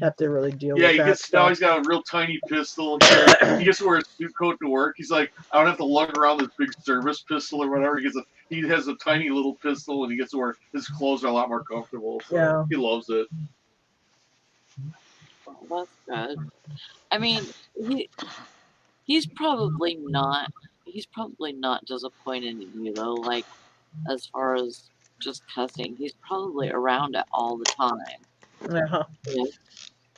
Speaker 3: have to really deal
Speaker 4: Yeah,
Speaker 3: with
Speaker 4: he
Speaker 3: that
Speaker 4: gets now.
Speaker 3: stuff.
Speaker 4: He's got a real tiny pistol and shit. He gets to wear a suit coat to work. He's like, I don't have to lug around this big service pistol or whatever. He has a tiny little pistol, and he gets to wear his clothes are a lot more comfortable. So
Speaker 3: Yeah.
Speaker 4: he loves it.
Speaker 1: Well, that's good. I mean, he's probably not. He's probably not disappointed in you though. Like as far as just cussing, he's probably around it all the time.
Speaker 3: Yeah.
Speaker 1: Yeah. I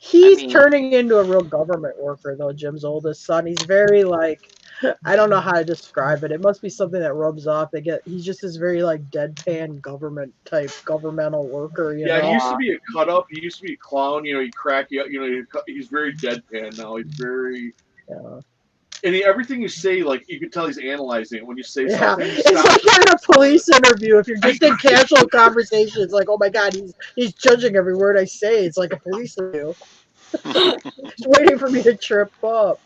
Speaker 3: He's
Speaker 1: mean,
Speaker 3: turning into a real government worker though, Jim's oldest son. He's very like I don't know how to describe it. It must be something that rubs off. He's just this very like deadpan government type governmental worker, you
Speaker 4: Yeah, he
Speaker 3: know?
Speaker 4: used
Speaker 1: yeah,
Speaker 4: to be a cut up. He used to be a clown. You know, he crack you. You know, he's very deadpan now. He's very
Speaker 3: Yeah.
Speaker 4: and everything you say, like you can tell he's analyzing it. When you say
Speaker 3: Yeah.
Speaker 4: something, you
Speaker 3: It's
Speaker 4: stop.
Speaker 3: like you're in a police interview. If you're just in casual conversation, it's like, oh my god, he's judging every word I say. It's like a police interview. He's waiting for me to trip up.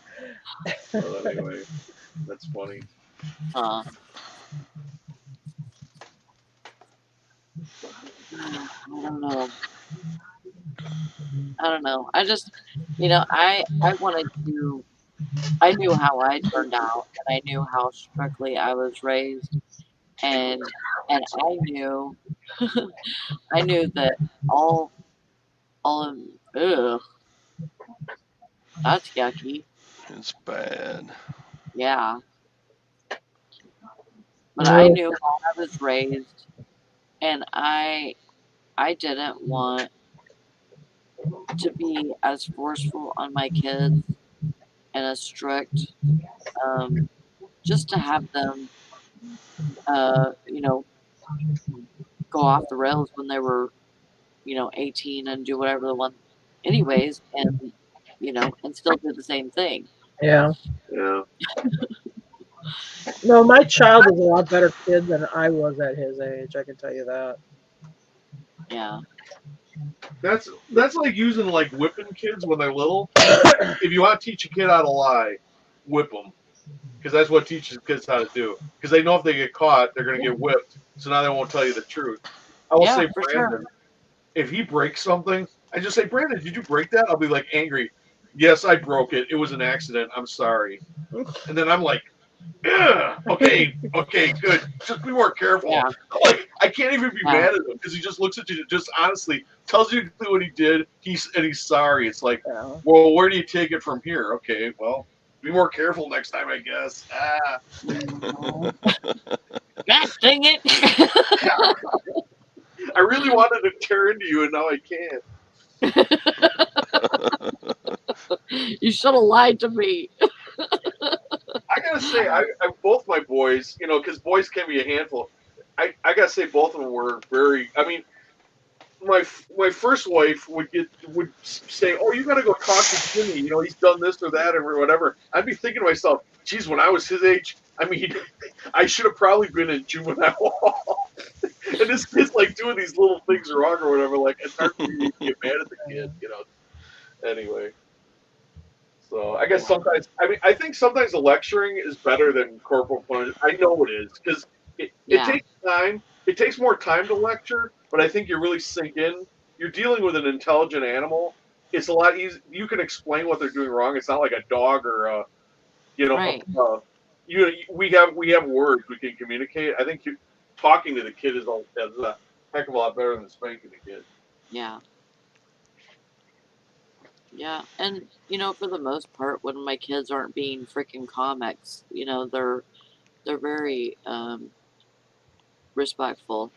Speaker 4: So anyway, that's funny.
Speaker 1: uh, I don't know. I don't know. I just, I wanted to. I knew how I turned out, and I knew how strictly I was raised, and I knew, I knew that all of, ugh, that's yucky.
Speaker 2: It's bad.
Speaker 1: Yeah, but I
Speaker 3: No.
Speaker 1: knew how I was raised, and I didn't want to be as forceful on my kids and as strict, um, just to have them, uh, you know, go off the rails when they were 18 and do whatever they want anyways, and and still do the same thing.
Speaker 3: Yeah.
Speaker 4: Yeah.
Speaker 3: No, my child is a lot better kid than I was at his age. I can tell you that.
Speaker 1: Yeah.
Speaker 4: That's like using like whipping kids when they're little. If you want to teach a kid how to lie, whip them because that's what teaches kids how to do. Because they know if they get caught, they're gonna get whipped. So now they won't tell you the truth. I will
Speaker 1: Yeah,
Speaker 4: say,
Speaker 1: for sure.
Speaker 4: Brandon, if he breaks something, I just say, Brandon, did you break that? I'll be like angry. Yes, I broke it. It was an accident. I'm sorry. And then I'm like, yeah, okay, good. Just be more careful.
Speaker 1: Yeah.
Speaker 4: Like I can't even be
Speaker 1: Yeah.
Speaker 4: mad at him because he just looks at you, just honestly tells you exactly what he did. He's sorry. It's like,
Speaker 3: Yeah.
Speaker 4: well, where do you take it from here? Okay, well, be more careful next time, I guess.
Speaker 1: Mhm. God dang it.
Speaker 4: I really wanted to turn to you, and now I can't.
Speaker 1: You should have lied to me.
Speaker 4: I gotta say, I both my boys, because boys can be a handful. I gotta say, both of them were very. I mean, my first wife would say, "Oh, you got to go talk to Jimmy. He's done this or that or whatever." I'd be thinking to myself, "Geez, when I was his age, I mean, I should have probably been in juvenile hall." And this kid's like doing these little things wrong or whatever. Like it's hard for me to get mad at the kid. Anyway, so I guess sometimes I think sometimes the lecturing is better than corporal punishment. I know it is because it
Speaker 1: Yeah.
Speaker 4: takes time. It takes more time to lecture, but I think you really sink in. You're dealing with an intelligent animal. It's a lot easy. You can explain what they're doing wrong. It's not like a dog or you know
Speaker 1: Right.
Speaker 4: we have words we can communicate. I think talking to the kid is a heck of a lot better than spanking the kid.
Speaker 1: Yeah. Yeah. And for the most part, when my kids aren't being freaking comics, they're very respectful,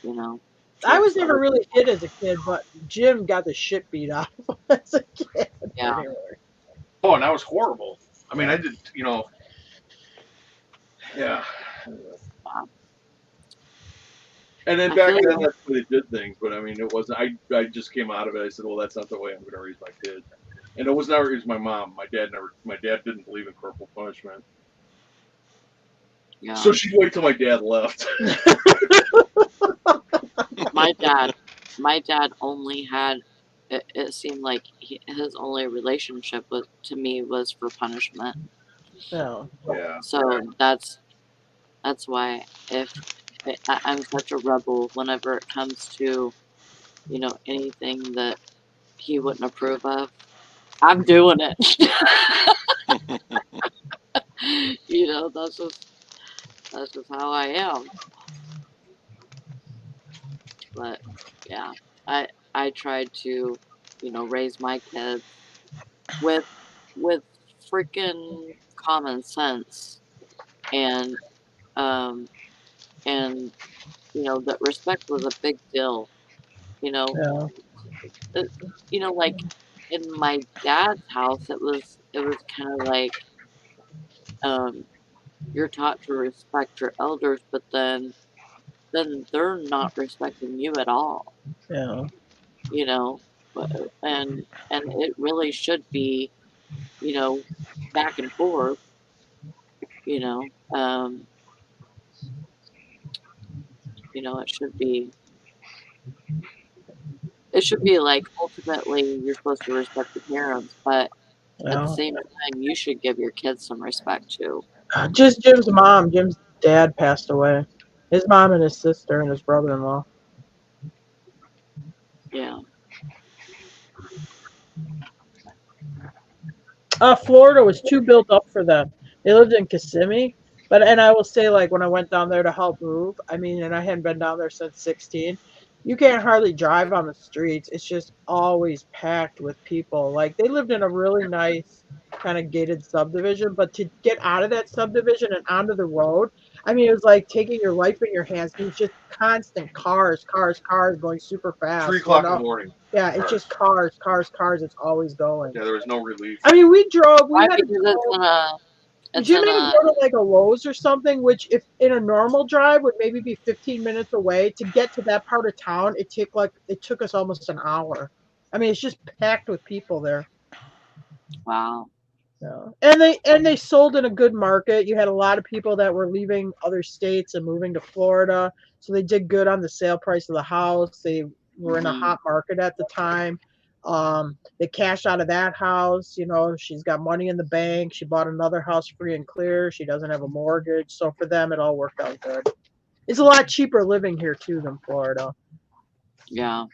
Speaker 1: you know.
Speaker 3: I was
Speaker 1: Towards
Speaker 3: never
Speaker 1: other
Speaker 3: really
Speaker 1: people.
Speaker 3: hit as a kid, but Jim got the shit beat out of him as a kid.
Speaker 1: Yeah.
Speaker 3: Anyway.
Speaker 4: Oh, and that was horrible. I mean,
Speaker 3: Yeah.
Speaker 4: I did. Yeah.
Speaker 1: Yeah.
Speaker 4: And then
Speaker 1: I
Speaker 4: back
Speaker 1: feel
Speaker 4: then,
Speaker 1: you.
Speaker 4: that's the way they did things. But I mean, it wasn't. I just came out of it. I said, well, that's not the way I'm going to raise my kid. And it was never. It was my mom. My dad never. My dad didn't believe in corporal punishment.
Speaker 1: Yeah.
Speaker 4: So she'd wait till my dad left.
Speaker 1: My dad only had. It seemed like his only relationship with to me was for punishment.
Speaker 3: No.
Speaker 4: Yeah.
Speaker 1: So that's why I'm such a rebel whenever it comes to anything that he wouldn't approve of. I'm doing it. That's just how I am. But yeah, I tried to raise my kids with with freaking common sense and um and that respect was a big deal. You know,
Speaker 3: Yeah.
Speaker 1: uh, like in my dad's house, it was kind of like um you're taught to respect your elders, but then they're not respecting you at all.
Speaker 3: Yeah.
Speaker 1: You know, But- and it really should be you know back and forth. You know, um, it should be like ultimately you're supposed to respect your parents, but at the
Speaker 3: Yeah.
Speaker 1: same time you should give your kids some respect too.
Speaker 3: Just Jim's mom. Jim's dad passed away. His mom and his sister and his brother-in-law.
Speaker 1: Yeah.
Speaker 3: Florida was too built up for them. They lived in Kissimmee, and I will say, like when I went down there to help move, I mean, and I hadn't been down there since 16. You can't hardly drive on the streets. It's just always packed with people. Like they lived in a really nice kind of gated subdivision, but to get out of that subdivision and onto the road, I mean, it was like taking your life in your hands. It was just constant cars, cars, cars going super
Speaker 4: 3
Speaker 3: fast.
Speaker 4: o'clock in the morning.
Speaker 3: Yeah, it's
Speaker 4: Cars.
Speaker 3: just cars, cars, cars. It's always going.
Speaker 4: Yeah, there was no relief.
Speaker 3: I mean, we drove. We
Speaker 1: Why?
Speaker 3: had to
Speaker 1: Because it's
Speaker 3: go.
Speaker 1: in a it's
Speaker 3: Jim
Speaker 1: in
Speaker 3: had to
Speaker 1: a
Speaker 3: go to like a Lowe's or something, which if in a normal drive would maybe be 15 minutes away. To get to that part of town, it took us almost an hour. I mean, it's just packed with people there.
Speaker 1: wow.
Speaker 3: Yeah. And they sold in a good market. You had a lot of people that were leaving other states and moving to Florida, so they did good on the sale price of the house. They were in a
Speaker 1: Hmm.
Speaker 3: hot market at the time. They cashed out of that house. She's got money in the bank. She bought another house free and clear. She doesn't have a mortgage, so for them, it all worked out good. It's a lot cheaper living here too than Florida.
Speaker 1: Yeah.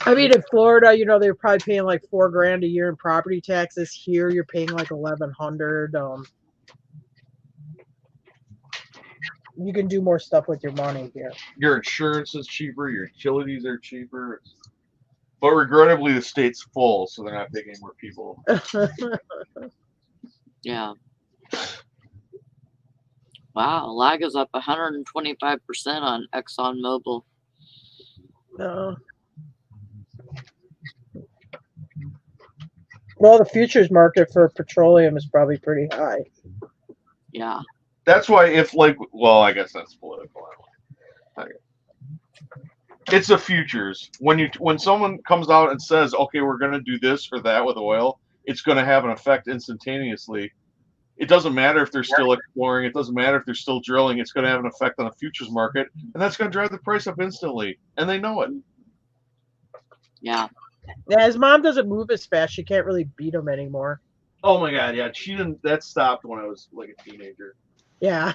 Speaker 3: I mean, in Florida, they're probably paying like $4,000 a year in property taxes. Here, you're paying like 1,100. You can do more stuff with your money here.
Speaker 4: Your insurance is cheaper. Your utilities are cheaper. But regrettably, the state's full, so they're not taking any more people.
Speaker 1: Yeah. Wow. Lag is up 125% on ExxonMobil.
Speaker 3: Uh, well, the futures market for petroleum is probably pretty high.
Speaker 1: Yeah.
Speaker 4: That's why I guess that's political. It's the futures. When someone comes out and says, "Okay, we're going to do this or that with oil," it's going to have an effect instantaneously. It doesn't matter if they're still exploring. It doesn't matter if they're still drilling. It's going to have an effect on the futures market, and that's going to drive the price up instantly. And they know it.
Speaker 1: Yeah.
Speaker 3: Yeah, his mom doesn't move as fast. She can't really beat him anymore.
Speaker 4: Oh my God, yeah, she didn't. That stopped when I was like a teenager.
Speaker 3: Yeah.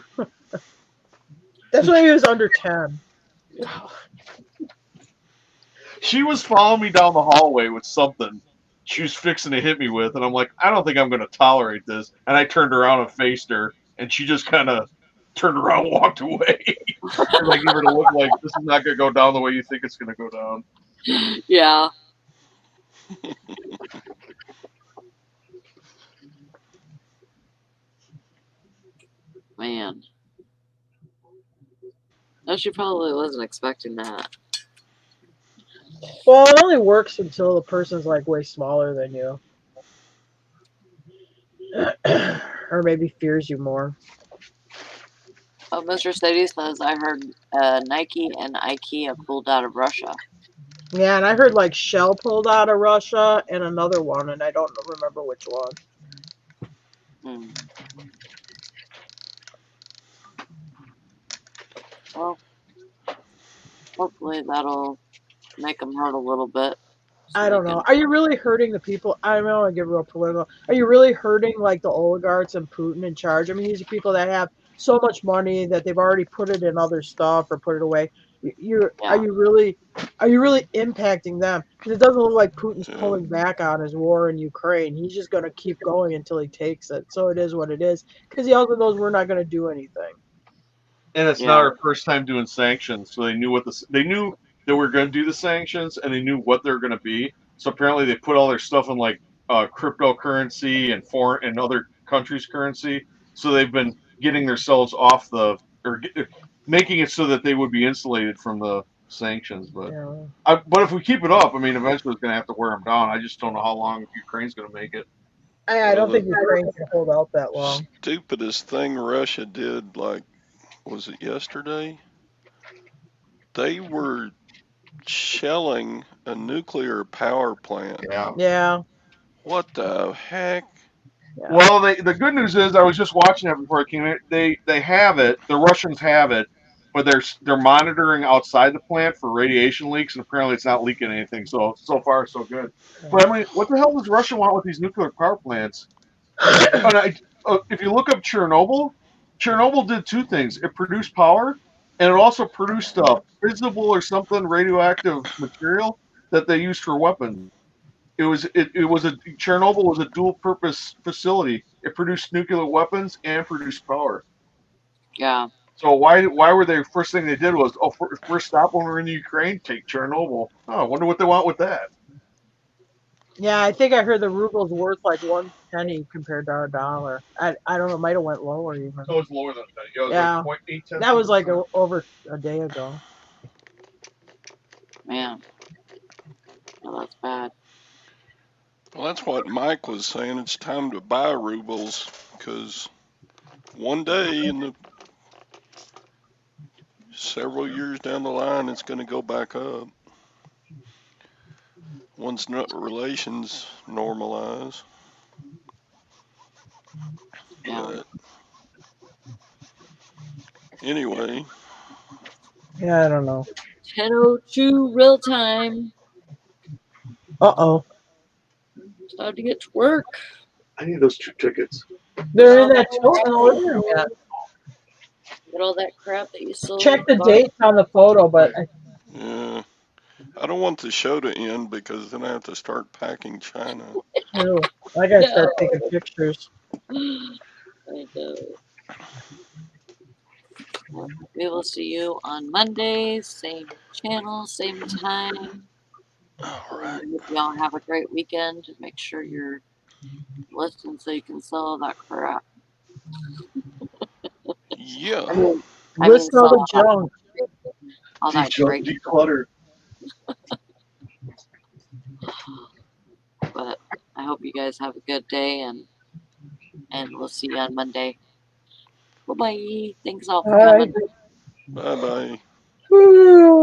Speaker 3: That's when he was under 10.
Speaker 4: She was following me down the hallway with something she was fixing to hit me with, and I'm like, I don't think I'm going to tolerate this. And I turned around and faced her, and she just kind of turned around and walked away. Because I gave her to look like this is not going to go down the way you think it's going to go down.
Speaker 1: Yeah. Man. No, she probably wasn't expecting that.
Speaker 3: Well, it only works until the person's like way smaller than you. Or maybe fears you more.
Speaker 1: Oh, Mr. Sadie says I heard Nike and IKEA pulled out of Russia.
Speaker 3: Yeah, and I heard like Shell pulled out of Russia and another one, and I don't remember which one.
Speaker 1: Hmm. Well, hopefully that'll make them hurt a little bit. So
Speaker 3: I
Speaker 1: they
Speaker 3: don't know.
Speaker 1: can.
Speaker 3: Are you really hurting the people? I don't want to get real political. Are you really hurting like the oligarchs and Putin in charge? I mean, these are people that have so much money that they've already put it in other stuff or put it away. You
Speaker 1: Yeah.
Speaker 3: are you really impacting them? Because it doesn't look like Putin's
Speaker 2: Yeah.
Speaker 3: pulling back on his war in Ukraine. He's just going to keep going until he takes it. So it is what it is. Because he also knows we're not going to do anything.
Speaker 4: And it's not
Speaker 1: Yeah.
Speaker 4: our first time doing sanctions, so they knew they knew that we are going to do the sanctions, and they knew what they're going to be. So apparently, they put all their stuff in like cryptocurrency and foreign and other countries' currency. So they've been getting themselves off making it so that they would be insulated from the sanctions. But
Speaker 3: You
Speaker 4: but if we keep it up, I mean, eventually it's going to have to wear them down. I just don't know how long Ukraine's going to make it.
Speaker 3: I
Speaker 2: Well,
Speaker 3: don't
Speaker 2: the
Speaker 3: think Ukraine can hold out that long.
Speaker 2: stupidest thing Russia did, like, was it yesterday? They were shelling a nuclear power plant.
Speaker 4: Yeah.
Speaker 3: Yeah.
Speaker 2: What the heck?
Speaker 3: Yeah.
Speaker 4: Well, the good news is I was just watching that before it came in. They have it. The Russians have it, but they're monitoring outside the plant for radiation leaks, and apparently it's not leaking anything. So far so good. But I mean, what the hell does Russia want with these nuclear power plants? If you look up Chernobyl, Chernobyl did two things. It produced power, and it also produced fissile or something radioactive material that they used for weapons. Chernobyl was a dual purpose facility. It produced nuclear weapons and produced power.
Speaker 1: Yeah.
Speaker 4: So why were they first thing they did was first stop when we're in Ukraine, take Chernobyl. Oh, I wonder what they want with that.
Speaker 3: Yeah, I think I heard the ruble's worth like 1 penny compared to our dollar. I don't know, it might have went lower even.
Speaker 4: So it's lower than that. Yeah, it was
Speaker 3: Yeah,
Speaker 4: like 0.8.
Speaker 3: that was like over a day ago.
Speaker 1: Man. Well, that's bad.
Speaker 2: Well, that's what Mike was saying. It's time to buy rubles because one day in the several years down the line, it's going to go back up. Once relations normalize.
Speaker 1: Yeah.
Speaker 2: But anyway,
Speaker 3: Yeah, I don't know.
Speaker 1: 10:02 real time.
Speaker 3: Uh-oh.
Speaker 1: It's time to get to work.
Speaker 4: I need those 2 tickets.
Speaker 3: They're in that tote in the living room yet.
Speaker 1: Get all that crap that you sold.
Speaker 3: Check the dates on the photo, but
Speaker 2: yeah, I don't want the show to end because then I have to start packing China.
Speaker 3: I gotta start taking pictures.
Speaker 1: I know. Well, we will see you on Monday, same channel, same time.
Speaker 2: All right.
Speaker 1: Hope y'all have a great weekend. Make sure you're listening so you can sell that crap.
Speaker 2: Yeah.
Speaker 3: List all the junk.
Speaker 1: All that great
Speaker 4: declutter.
Speaker 1: But I hope you guys have a good day, and we'll see you on Monday. Bye bye. Thanks all for coming.
Speaker 2: Bye bye.
Speaker 3: Woo.